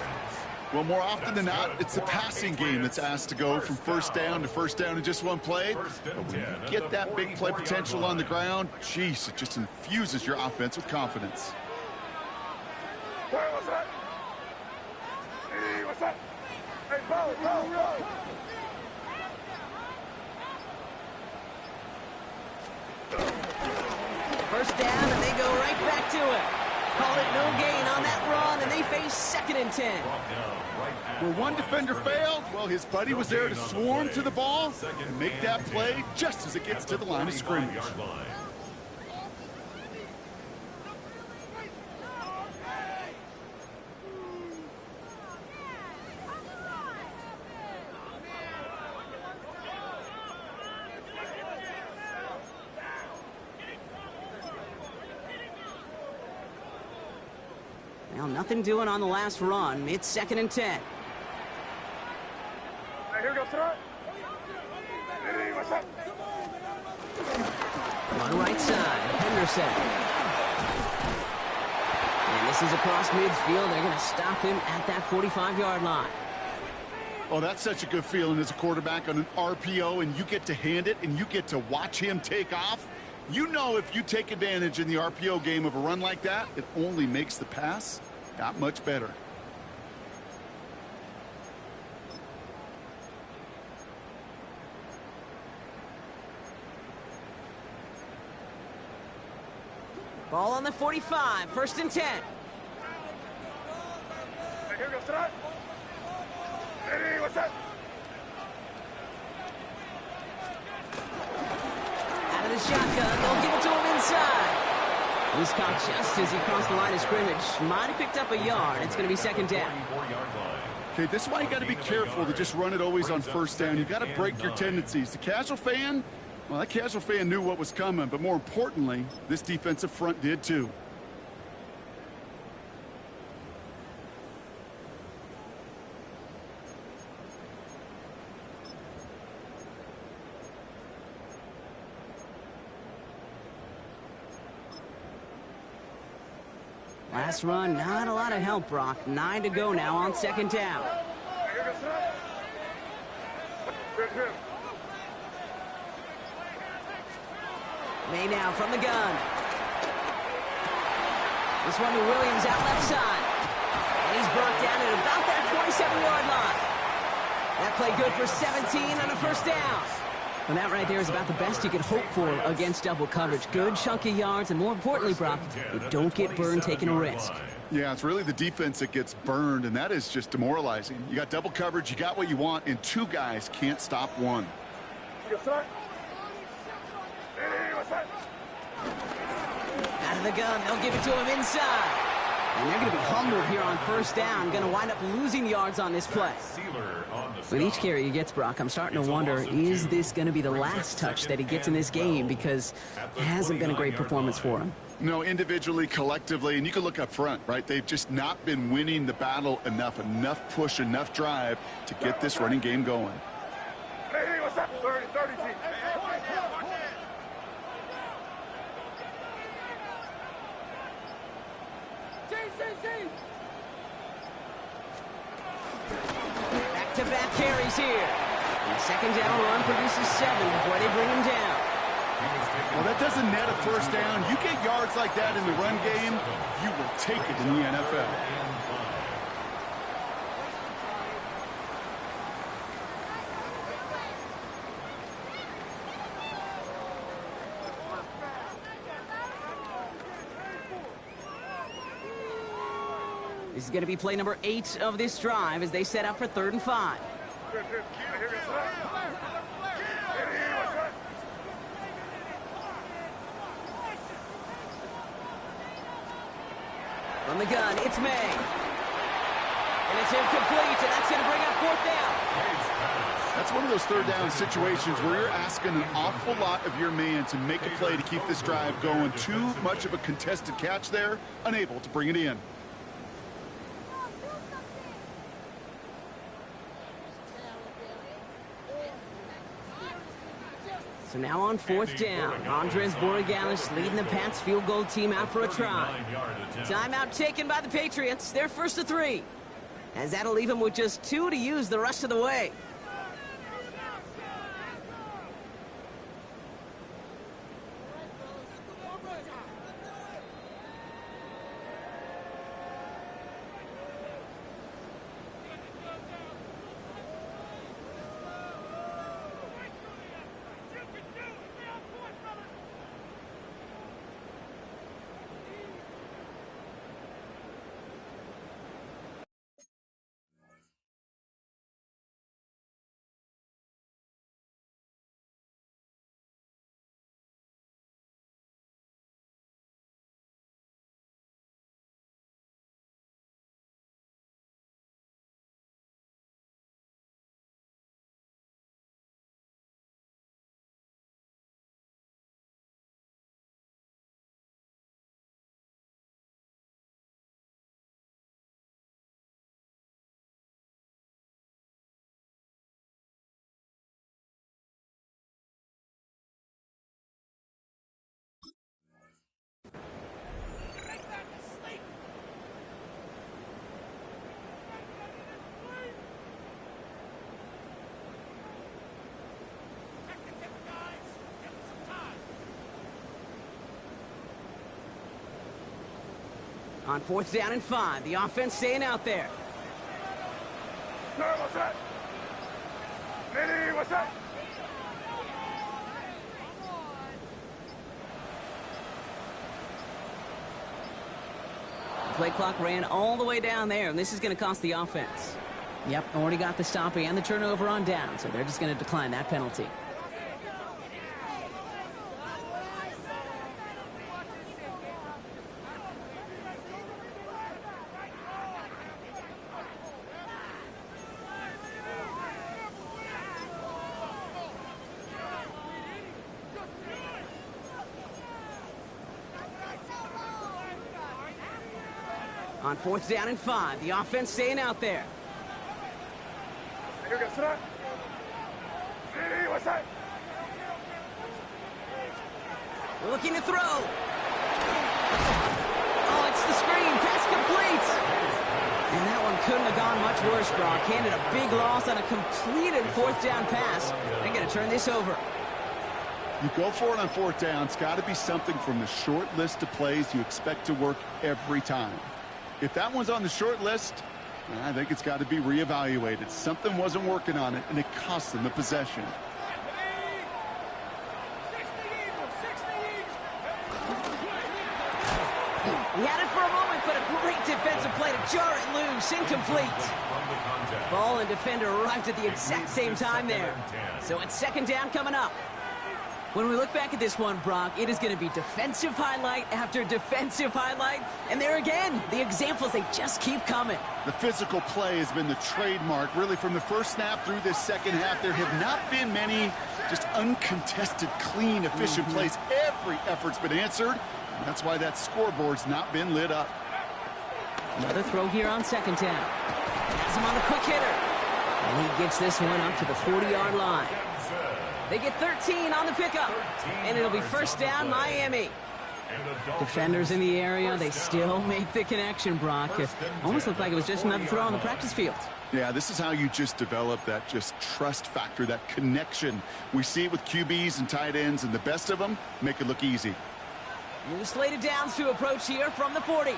Well, more often than not, it's the passing game that's asked to go from first down to first down in just 1 play. But when you get that big play potential on the ground, geez, it just infuses your offense with confidence. First down, and they go right back to it. Call it no gain on that run, and they face 2nd and 10. Where one defender failed, well, his buddy was there to swarm to the ball and make that play just as it gets to the line of scrimmage. Well, nothing doing on the last run. It's 2nd and 10. Here we go, throw it. What's up? On right side, Henderson. And this is across midfield. They're going to stop him at that 45-yard line. Oh, that's such a good feeling as a quarterback on an RPO, and you get to hand it, and you get to watch him take off. You know if you take advantage in the RPO game of a run like that, it only makes the pass that much better. Ball on the 45, 1st and 10. Here we go, throw it. Hey, what's up? Out of the shotgun, they'll give it to him inside. He's caught just as he crossed the line of scrimmage. Might have picked up a yard. It's going to be second down. Okay, this is why you got to be careful to just run it always on first down. You got to break your tendencies. The casual fan, well, that casual fan knew what was coming, but more importantly, this defensive front did too. Last run, not a lot of help, Brock. 9 to go now on second down. May now from the gun. This one to Williams out left side. And he's brought down at about that 27-yard line. That play good for 17 on a first down. And that right there is about the best you could hope for against double coverage. Good chunky yards, and more importantly, Brock, you don't get burned taking a risk. Yeah, it's really the defense that gets burned, and that is just demoralizing. You got double coverage, you got what you want, and two guys can't stop one. Out of the gun, they'll give it to him inside. And they're going to be humbled here on first down. Going to wind up losing yards on this play. With each carry he gets, Brock, I'm starting to wonder, is this going to be the last touch that he gets in this game? Because it hasn't been a great performance for him. No, individually, collectively, and you can look up front, right? They've just not been winning the battle enough push, enough drive to get this running game going. Hey, what's up? 30, G. Back-to-back carries here. And the second down run produces 7 before they bring him down. Well, that doesn't net a first down. You get yards like that in the run game, you will take it in the NFL. This is going to be play number 8 of this drive as they set up for 3rd and 5. From the gun, it's May. And it's incomplete, and that's going to bring up 4th down. That's one of those 3rd down situations where you're asking an awful lot of your man to make a play to keep this drive going. Too much of a contested catch there, unable to bring it in. So now on 4th down, Andres Borregalis leading the Pats field goal team out for a try. Timeout taken by the Patriots. They're 1st to 3. As that'll leave them with just 2 to use the rest of the way. On 4th down and 5, the offense staying out there. Sir, what's that? Nitty, what's that? The play clock ran all the way down there, and this is going to cost the offense. Yep, already got the stop and the turnover on down, so they're just going to decline that penalty. On 4th down and 5, the offense staying out there. Here we go, sit up. Hey, what's that? Looking to throw. Oh, it's the screen. Pass complete. And that one couldn't have gone much worse, Brock. Handed a big loss on a completed 4th down pass. They're going to turn this over. You go for it on 4th down. It's got to be something from the short list of plays you expect to work every time. If that one's on the short list, I think it's got to be reevaluated. Something wasn't working on it, and it cost them the possession. He had it for a moment, but a great defensive play to jar it loose. Incomplete. Ball and defender arrived at the exact same time there. So it's 2nd down coming up. When we look back at this one, Brock, it is going to be defensive highlight after defensive highlight. And there again, the examples, they just keep coming. The physical play has been the trademark. Really, from the first snap through this second half, there have not been many just uncontested, clean, efficient plays. Every effort's been answered. And that's why that scoreboard's not been lit up. Another throw here on 2nd down. Has him on a quick hitter. And he gets this one up to the 40-yard line. They get 13 on the pickup. And it'll be 1st down, Miami. Defenders in the area, they still make the connection, Brock. It almost looked like it was just another throw on the practice field. Yeah, this is how you just develop that just trust factor, that connection. We see it with QBs and tight ends, and the best of them make it look easy. New slated downs to approach here from the 40.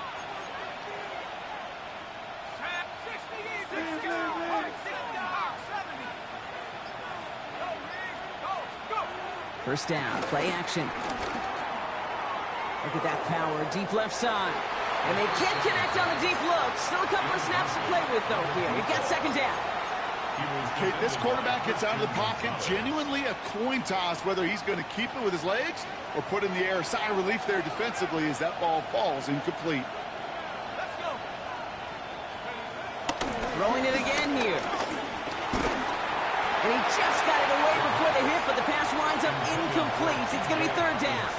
First down, play action. Look at that power, deep left side. And they can't connect on the deep look. Still a couple of snaps to play with, though, here. You've got 2nd down. Okay, this quarterback gets out of the pocket, genuinely a coin toss, whether he's going to keep it with his legs or put in the air. Sigh of relief there defensively as that ball falls incomplete. Throwing it again here. And he just got it away before the hit, but the pass winds up incomplete. It's going to be 3rd down.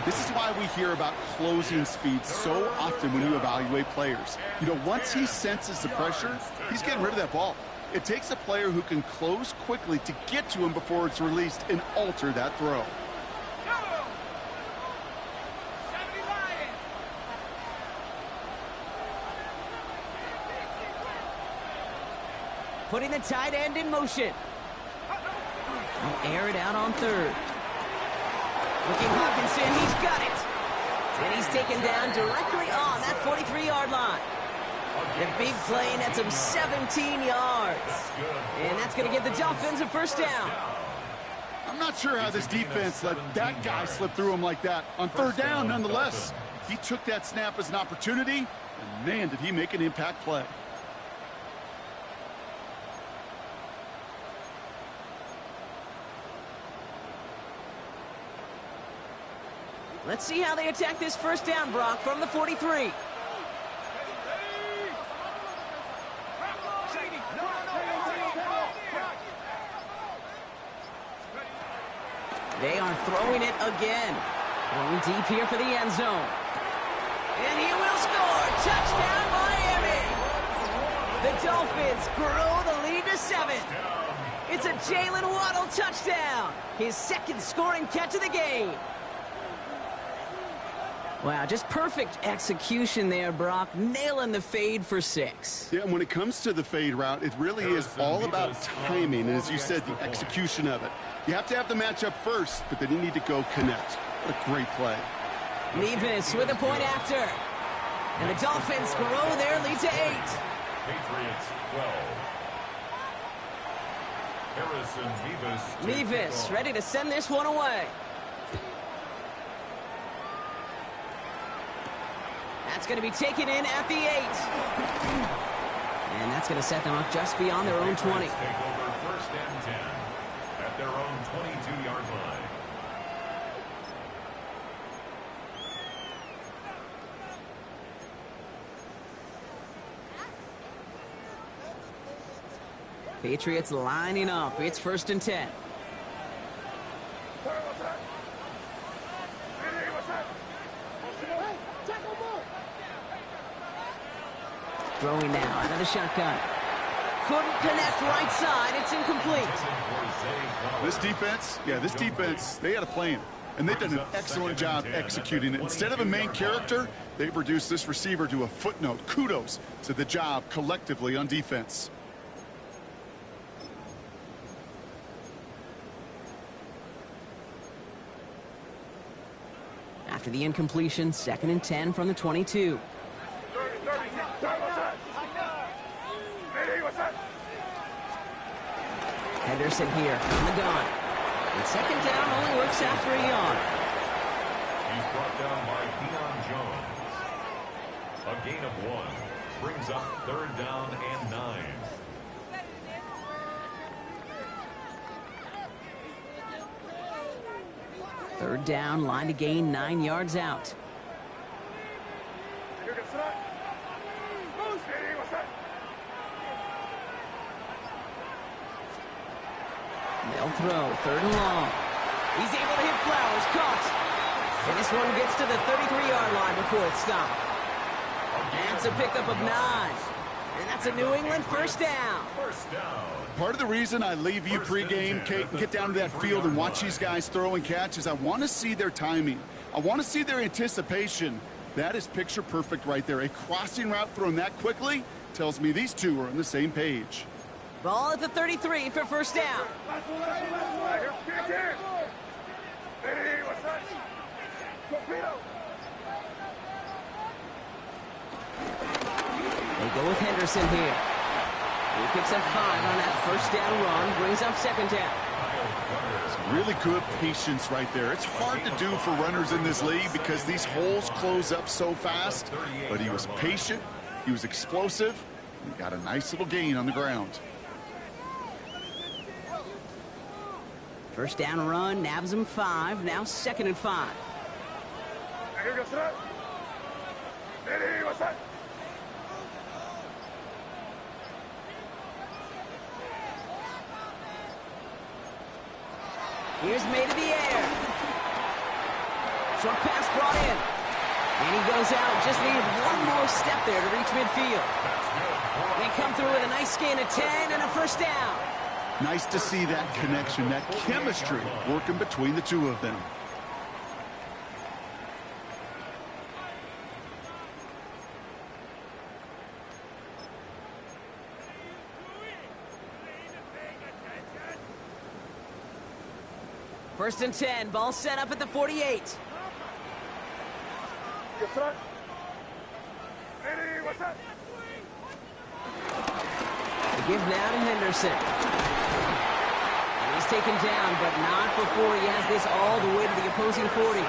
This is why we hear about closing speed so often when you evaluate players. You know, once he senses the pressure, he's getting rid of that ball. It takes a player who can close quickly to get to him before it's released and alter that throw. Putting the tight end in motion. He'll air it out on 3rd. Looking Hawkinson, he's got it. And he's taken down directly on that 43-yard line. The big play nets him 17 yards. And that's going to give the Dolphins a 1st down. I'm not sure how this defense let that guy slip through him like that. On 3rd down, nonetheless, he took that snap as an opportunity, and man, did he make an impact play. Let's see how they attack this 1st down, Brock, from the 43. They are throwing it again. Going deep here for the end zone. And he will score. Touchdown, Miami. The Dolphins grow the lead to 7. It's a Jalen Waddle touchdown. His 2nd scoring catch of the game. Wow, just perfect execution there, Brock. Nailing the fade for 6. Yeah, and when it comes to the fade route, it really is all about timing, and as you said, the execution of it. You have to have the matchup first, but then you need to go connect. What a great play. Nevis with a point after. And the Dolphins grow their lead to 8. Patriots 12. Harrison Nevis ready to send this one away. That's going to be taken in at the 8. And that's going to set them up just beyond their own 20. Take over 1st and 10 at their own 22-yard line. Patriots lining up. It's 1st and 10. Throwing now out of the shotgun. Couldn't connect right side. It's incomplete. This defense, they had a plan. And they've done an excellent job executing it. Instead of a main character, they've reduced this receiver to a footnote. Kudos to the job collectively on defense. After the incompletion, 2nd and 10 from the 22. Henderson here on the gun. And 2nd down only works after a yard. He's brought down by Keon Jones. A gain of 1 brings up 3rd down and 9. Third down, line to gain 9 yards out. They'll throw, 3rd and long. He's able to hit Flowers, caught. And this one gets to the 33-yard line before it's stopped. That's a pickup of 9. And that's a New England first down. Part of the reason I leave you pregame, Kate, and get down to that field and watch these guys throw and catch is I want to see their timing. I want to see their anticipation. That is picture perfect right there. A crossing route thrown that quickly tells me these two are on the same page. Ball at the 33 for first down. They go with Henderson here. He picks up 5 on that first down run, brings up 2nd down. Really good patience right there. It's hard to do for runners in this league because these holes close up so fast. But he was patient, he was explosive, and he got a nice little gain on the ground. First down run, nabs him 5, now 2nd and 5. Here's made to the air. Short pass brought in. And he goes out. Just needed one more step there to reach midfield. They come through with a nice gain of 10 and a first down. Nice to see that connection, that chemistry working between the two of them. First and 10, ball set up at the 48. The give now to Henderson. And he's taken down, but not before he has this all the way to the opposing 40.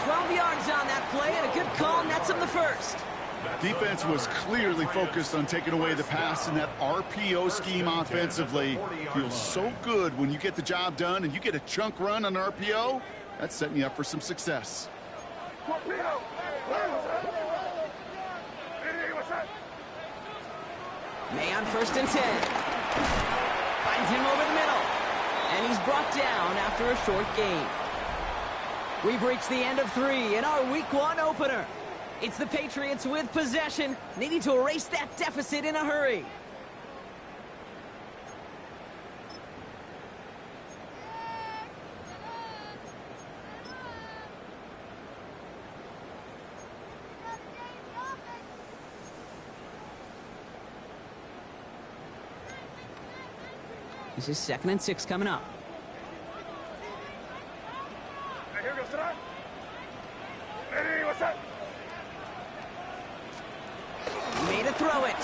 12 yards on that play, and a good call nets him the first. Defense was clearly focused on taking away the pass in that RPO scheme offensively. Feels so good when you get the job done and you get a chunk run on RPO. That's setting you up for some success. May on first and 10. Finds him over the middle. And he's brought down after a short gain. We've reached the end of 3 in our Week 1 opener. It's the Patriots with possession, needing to erase that deficit in a hurry. This is 2nd and 6 coming up. Made a throw it.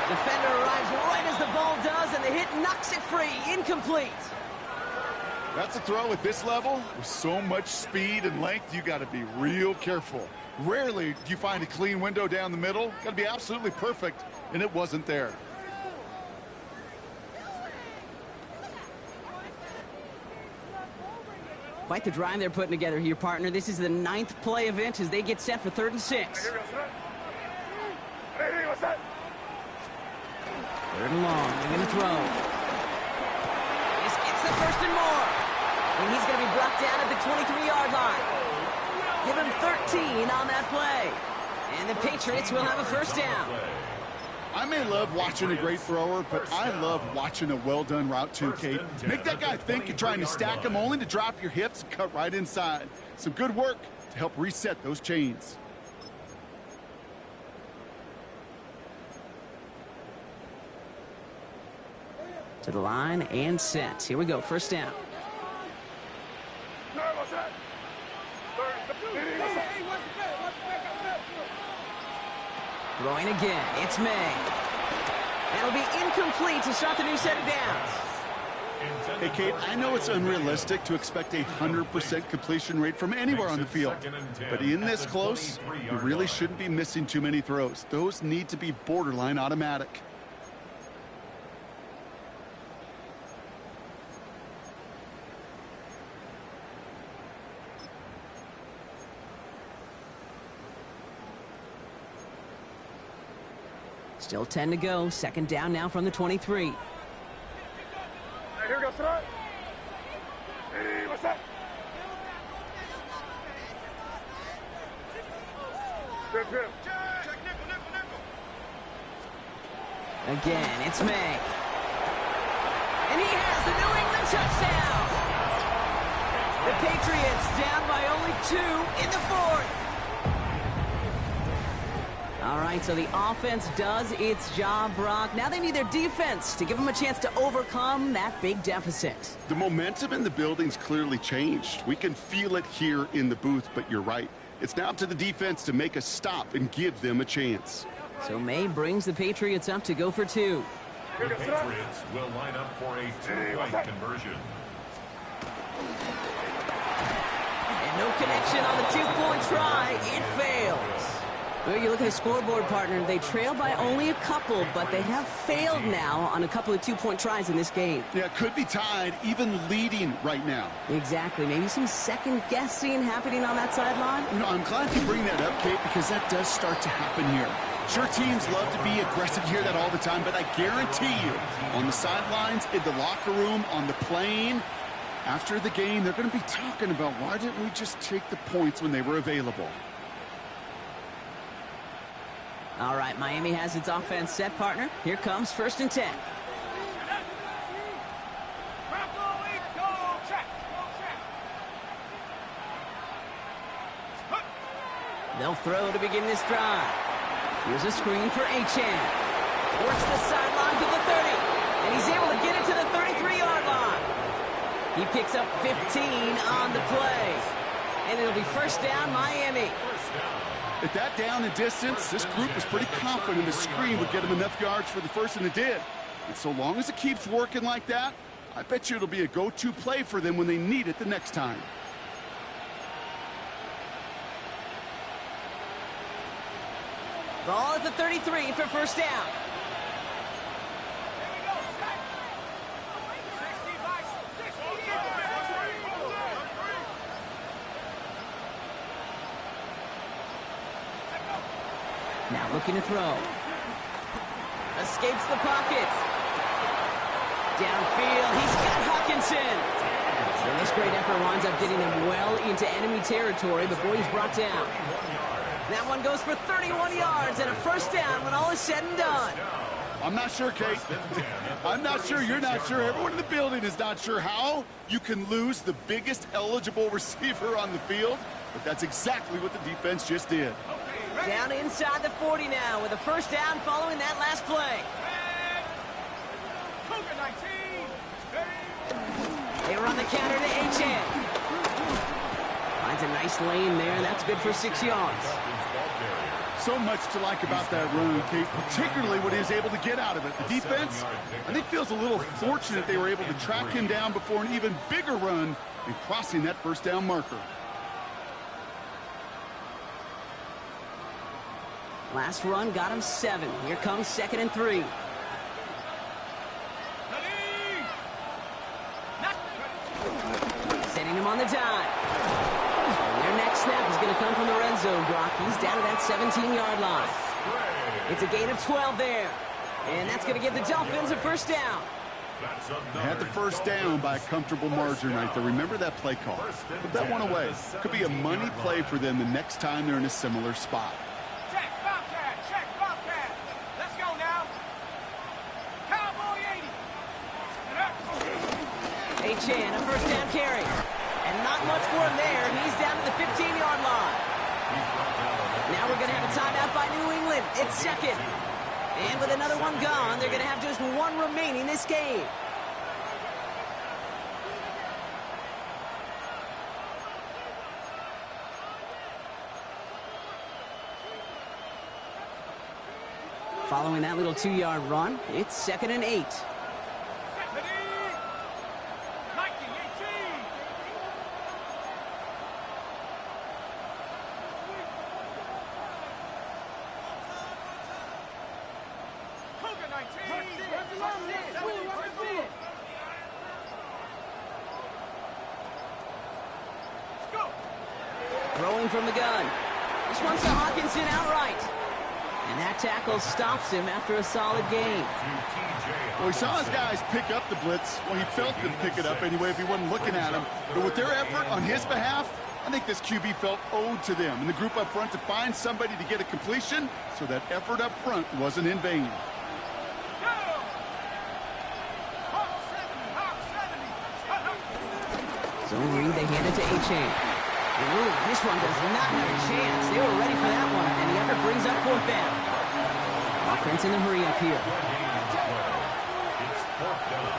Defender arrives right as the ball does, and the hit knocks it free. Incomplete. That's a throw at this level. With so much speed and length, you got to be real careful. Rarely do you find a clean window down the middle. Got to be absolutely perfect, and it wasn't there. Quite the drive they're putting together here, partner. This is the 9th play event as they get set for 3rd and 6. 3rd and long. They're going to throw. This gets the 1st and more. And he's going to be brought down at the 23-yard line. Give him 13 on that play. And the Patriots will have a first down. I may love watching a great thrower, but I love watching a well-done route too, Kate. Make that guy think you're trying to stack him only to drop your hips and cut right inside. Some good work to help reset those chains. To the line and set. Here we go, first down. Throwing again, it's May. That'll be incomplete to start the new set of downs. Hey, Kate, I know it's unrealistic to expect a 100% completion rate from anywhere on the field. But in this close, you really shouldn't be missing too many throws. Those need to be borderline automatic. Still 10 to go. Second down now from the 23. Hey, here we go, start. Hey, what's up? Good. Check nickel. Again, it's May. And he has the New England touchdown. The Patriots down by only 2 in the fourth. All right, so the offense does its job, Brock. Now they need their defense to give them a chance to overcome that big deficit. The momentum in the building's clearly changed. We can feel it here in the booth, but you're right. It's now up to the defense to make a stop and give them a chance. So May brings the Patriots up to go for 2. The Patriots will line up for a 2-point conversion. And no connection on the 2-point try. It fails. Well, you look at the scoreboard, partner. They trail by only a couple, but they have failed now on a couple of 2-point tries in this game. Yeah, it could be tied, even leading right now. Exactly. Maybe some second-guessing happening on that sideline. You know, I'm glad you bring that up, Kate, because that does start to happen here. Sure, teams love to be aggressive, hear that all the time, but I guarantee you, on the sidelines, in the locker room, on the plane, after the game, they're going to be talking about why didn't we just take the points when they were available. All right, Miami has its offense set, partner. Here comes 1st and 10. They'll throw to begin this drive. Here's a screen for Achane. Works the sideline to the 30. And he's able to get it to the 33-yard line. He picks up 15 on the play. And it'll be first down, Miami. At that down and distance, this group was pretty confident the screen would get them enough yards for the first, and it did. And so long as it keeps working like that, I bet you it'll be a go-to play for them when they need it the next time. Ball at the 33 for first down. Now looking to throw. Escapes the pocket. Downfield, he's got Hawkinson. And this great effort winds up getting him well into enemy territory before he's brought down. That one goes for 31 yards and a first down when all is said and done. I'm not sure, Kate. I'm not sure. You're not sure. Everyone in the building is not sure how you can lose the biggest eligible receiver on the field, but that's exactly what the defense just did. Down inside the 40 now with a first down following that last play. They run the counter to Achane. Finds a nice lane there, and that's good for 6 yards. So much to like about that run, Kate, particularly what he was able to get out of it. The defense, I think, feels a little fortunate they were able to track him down before an even bigger run and crossing that first down marker. Last run got him 7. Here comes 2nd and 3. Sending him on the dive. And their next snap is going to come from the red zone, Brock. He's down to that 17-yard line. It's a gain of 12 there. And that's going to give the Dolphins a first down. They had the first down by a comfortable margin right there. Remember that play call. Put that one away. Could be a money play for them the next time they're in a similar spot. Achane, a first down carry. And not much for him there. He's down to the 15-yard line. Now we're going to have a timeout by New England. It's second. And with another one gone, they're going to have just one remaining this game. Following that little 2-yard run, it's 2nd and 8. Throwing from the gun. This one's to Hawkinson outright. And that tackle stops him after a solid gain. Well, he saw his guys pick up the blitz. Well, he felt them pick it up anyway if he wasn't looking at him. But with their effort on his behalf, I think this QB felt owed to them and the group up front to find somebody to get a completion, so that effort up front wasn't in vain. Zone read, they hand it to Achane. Ooh, this one does not have a chance. They were ready for that one, and the effort brings up 4th down. Offense in a hurry up here. It's 4th down.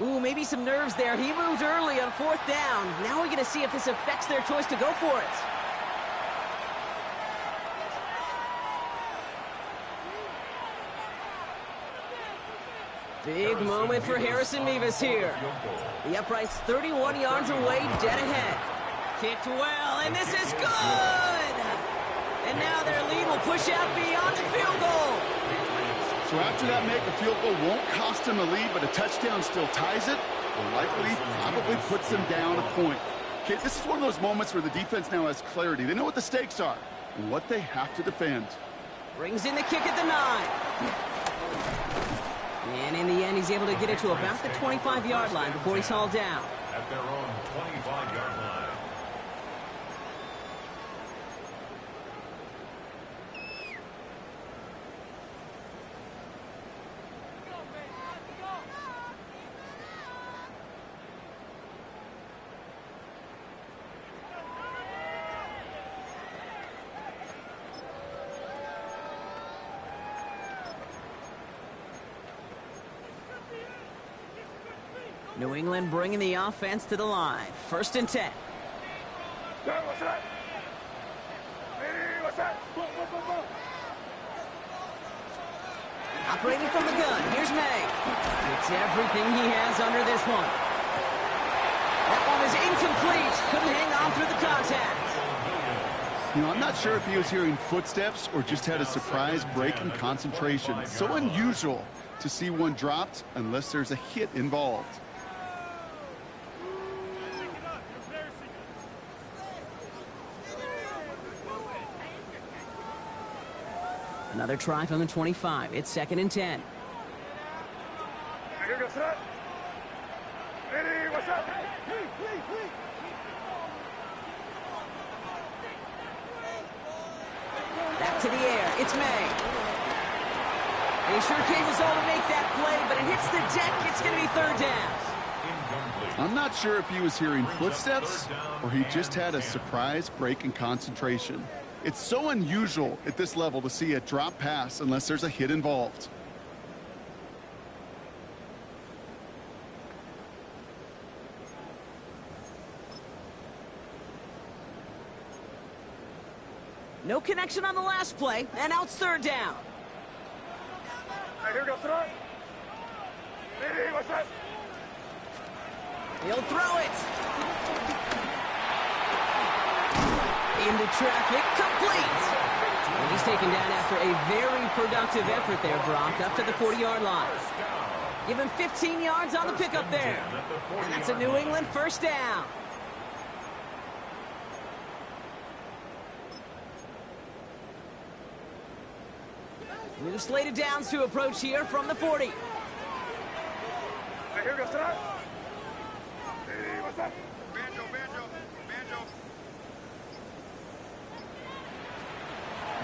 Ooh, maybe some nerves there. He moved early on 4th down. Now we're going to see if this affects their choice to go for it. Big moment for Harrison Mevis here. The upright's 31 yards away, dead ahead. Kicked well, and this is good! And now their lead will push out beyond the field goal. So after that make, a field goal won't cost them a lead, but a touchdown still ties it, or likely probably puts them down a point. Okay, this is one of those moments where the defense now has clarity. They know what the stakes are and what they have to defend. Brings in the kick at the 9. And in the end, he's able to get it to about the 25-yard line before he's hauled down. At their own 25-yard line. New England bringing the offense to the line. 1st and 10. What's that? Hey, what's that? Operating from the gun, here's May. It's everything he has under this one. That one is incomplete. Couldn't hang on through the contact. You know, I'm not sure if he was hearing footsteps or just had a surprise break in concentration. It's so unusual to see one dropped unless there's a hit involved. Another try from the 25. It's 2nd and 10. Here goes that. Hey, what's up? Back to the air. It's May. They sure came as all to make that play, but it hits the deck. It's going to be 3rd down. I'm not sure if he was hearing footsteps or he just had a surprise break in concentration. It's so unusual at this level to see a drop pass unless there's a hit involved. No connection on the last play, and now it's 3rd down. Here goes that. Hey, what's that? He'll throw it. Into traffic, complete. And he's taken down after a very productive effort there, Brock, up to the 40-yard line. Give him 15 yards on the pickup there. And that's a New England first down. New slate of downs to approach here from the 40. Hey, here we go. Sit up. Hey, what's that? Banjo.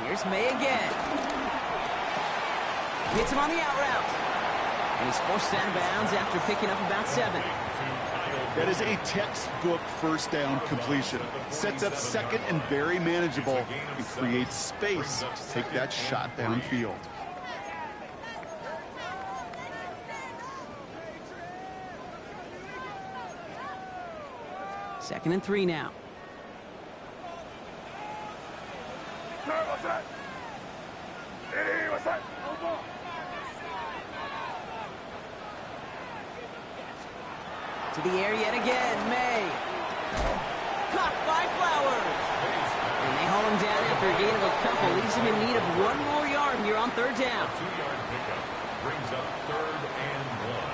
Here's May again. Hits him on the out route. And he's forced out of bounds after picking up about 7. That is a textbook first down completion. Sets up second and very manageable and creates space to take that shot downfield. Second and 3 now. Sir, what's that? Hey, what's that? To the air yet again, May. Caught by Flowers. And they haul him down after a gain of a couple. Leaves him in need of 1 more yard here on third down. 2-yard pickup brings up 3rd and 1.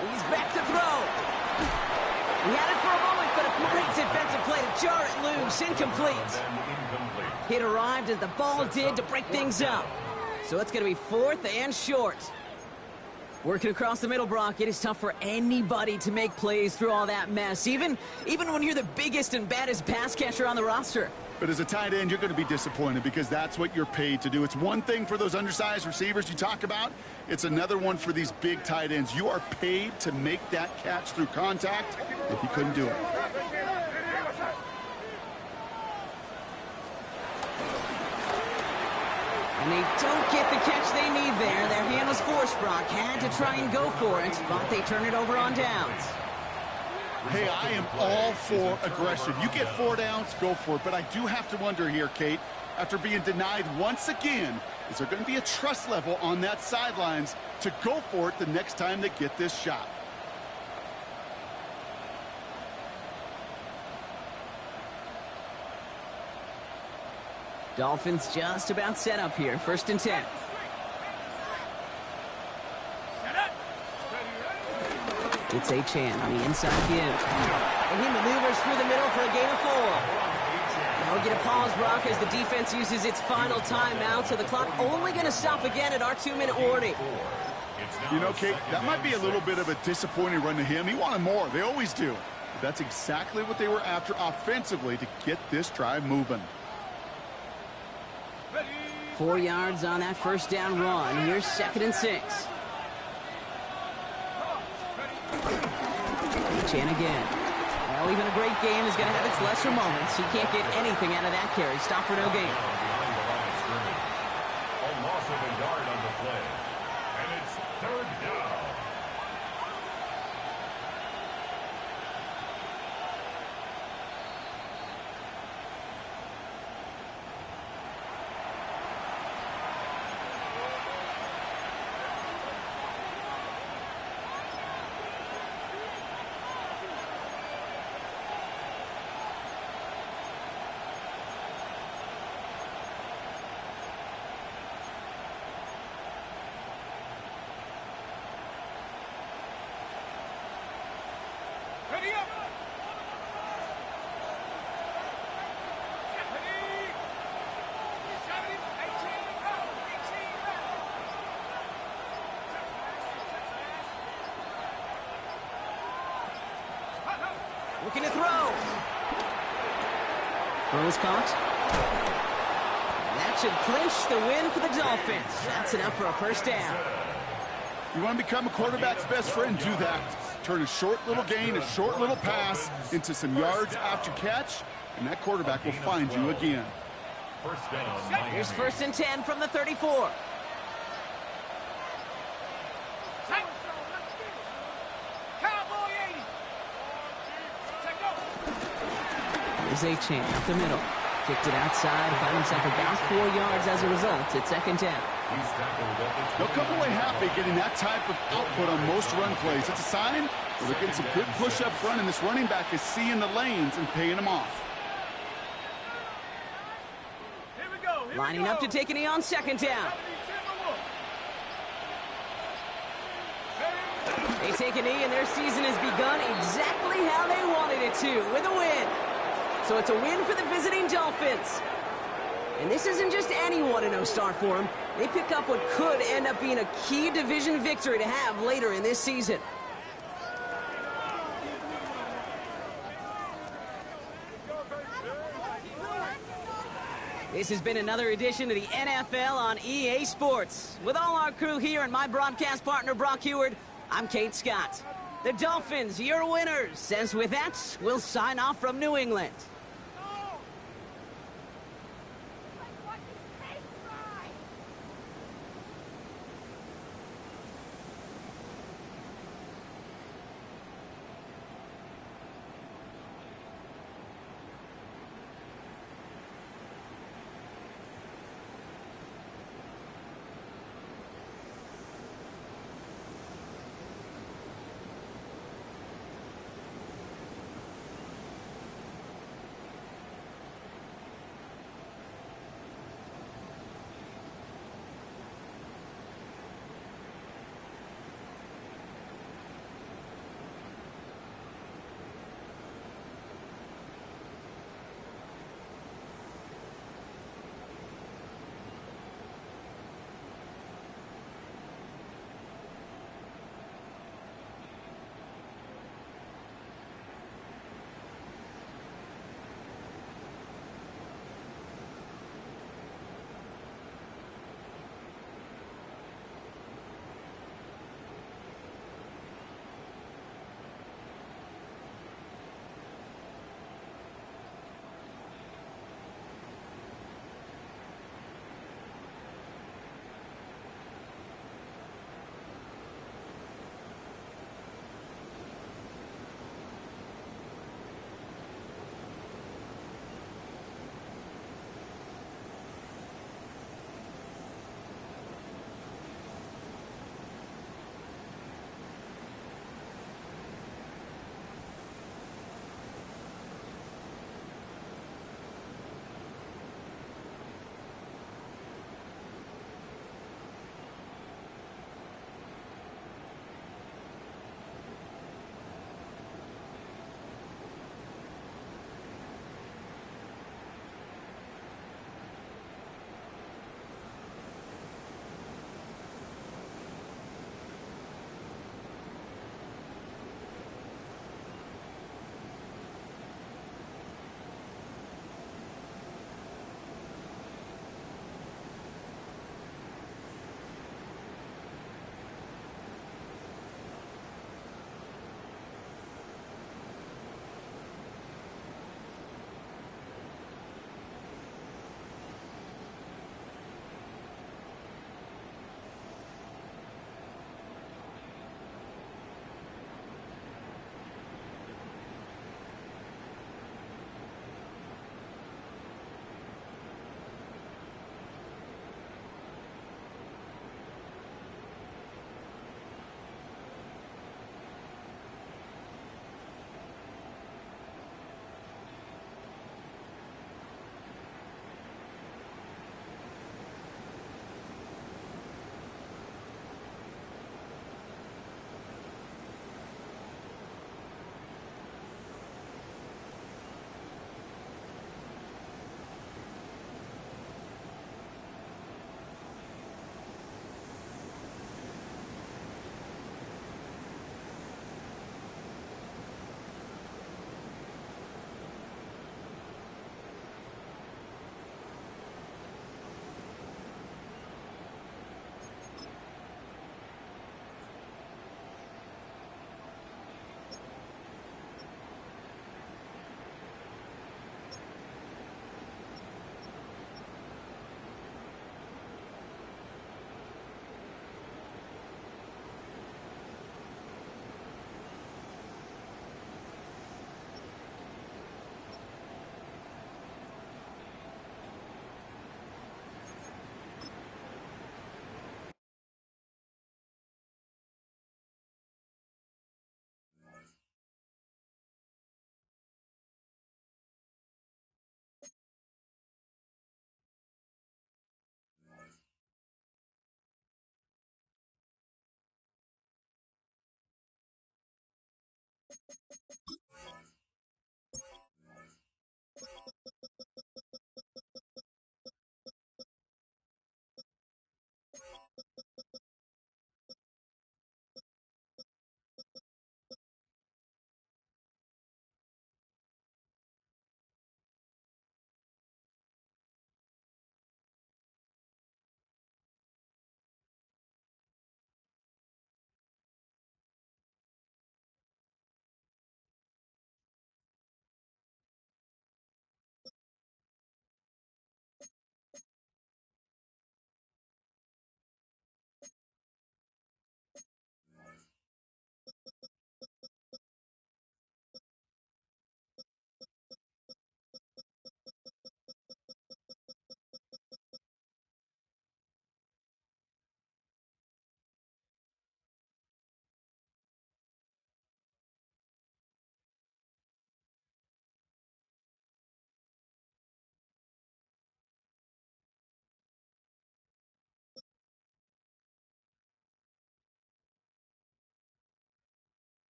He's back to throw. He had it for a moment, but a great defensive play to jar it loose. Incomplete. It arrived as the ball did to break things up. So it's going to be 4th and short. Working across the middle, Brock, it is tough for anybody to make plays through all that mess, even when you're the biggest and baddest pass catcher on the roster. But as a tight end, you're going to be disappointed because that's what you're paid to do. It's one thing for those undersized receivers you talk about. It's another one for these big tight ends. You are paid to make that catch through contact, if you couldn't do it. And they don't get the catch they need there. Their hand was forced, Brock. Had to try and go for it, but they turn it over on downs. Hey, I am all for aggression. You get 4 downs, go for it. But I do have to wonder here, Kate, after being denied once again, is there going to be a trust level on that sidelines to go for it the next time they get this shot? Dolphins just about set up here. 1st and 10. It's Achane on the inside give. And he maneuvers through the middle for a gain of 4. Now we get a pause, Brock, as the defense uses its final timeout, so the clock only going to stop again at our 2-minute warning. You know, Kate, that might be a little bit of a disappointing run to him. He wanted more. They always do. But that's exactly what they were after offensively to get this drive moving. 4 yards on that first down run. Here's 2nd and 6. Chan again. Well, even a great game is going to have its lesser moments. He can't get anything out of that carry. Stop for no gain. A loss of a yard on the play. And it's 3rd down. Ready up! Looking to throw. Throw is caught. And that should clinch the win for the Dolphins. That's enough for a first down. You want to become a quarterback's best friend, do that. Turn a short little gain, a short little pass into some yards after catch, and that quarterback will find you again. First down. Here's 1st and 10 from the 34. Here's Achane up the middle. Kicked it outside, found himself about 4 yards as a result. It's 2nd down. He's tackled at the They'll come away happy getting that type of output on most run plays. It's a sign that they're getting some good push up front, and this running back is seeing the lanes and paying them off. Lining up to take a knee on second down. They take a knee, and their season has begun exactly how they wanted it to, with a win. So it's a win for the visiting Dolphins. And this isn't just any 1-0 start for them. They pick up what could end up being a key division victory to have later in this season. This has been another edition of the NFL on EA Sports. With all our crew here and my broadcast partner, Brock Heward, I'm Kate Scott. The Dolphins, your winners. As with that, we'll sign off from New England.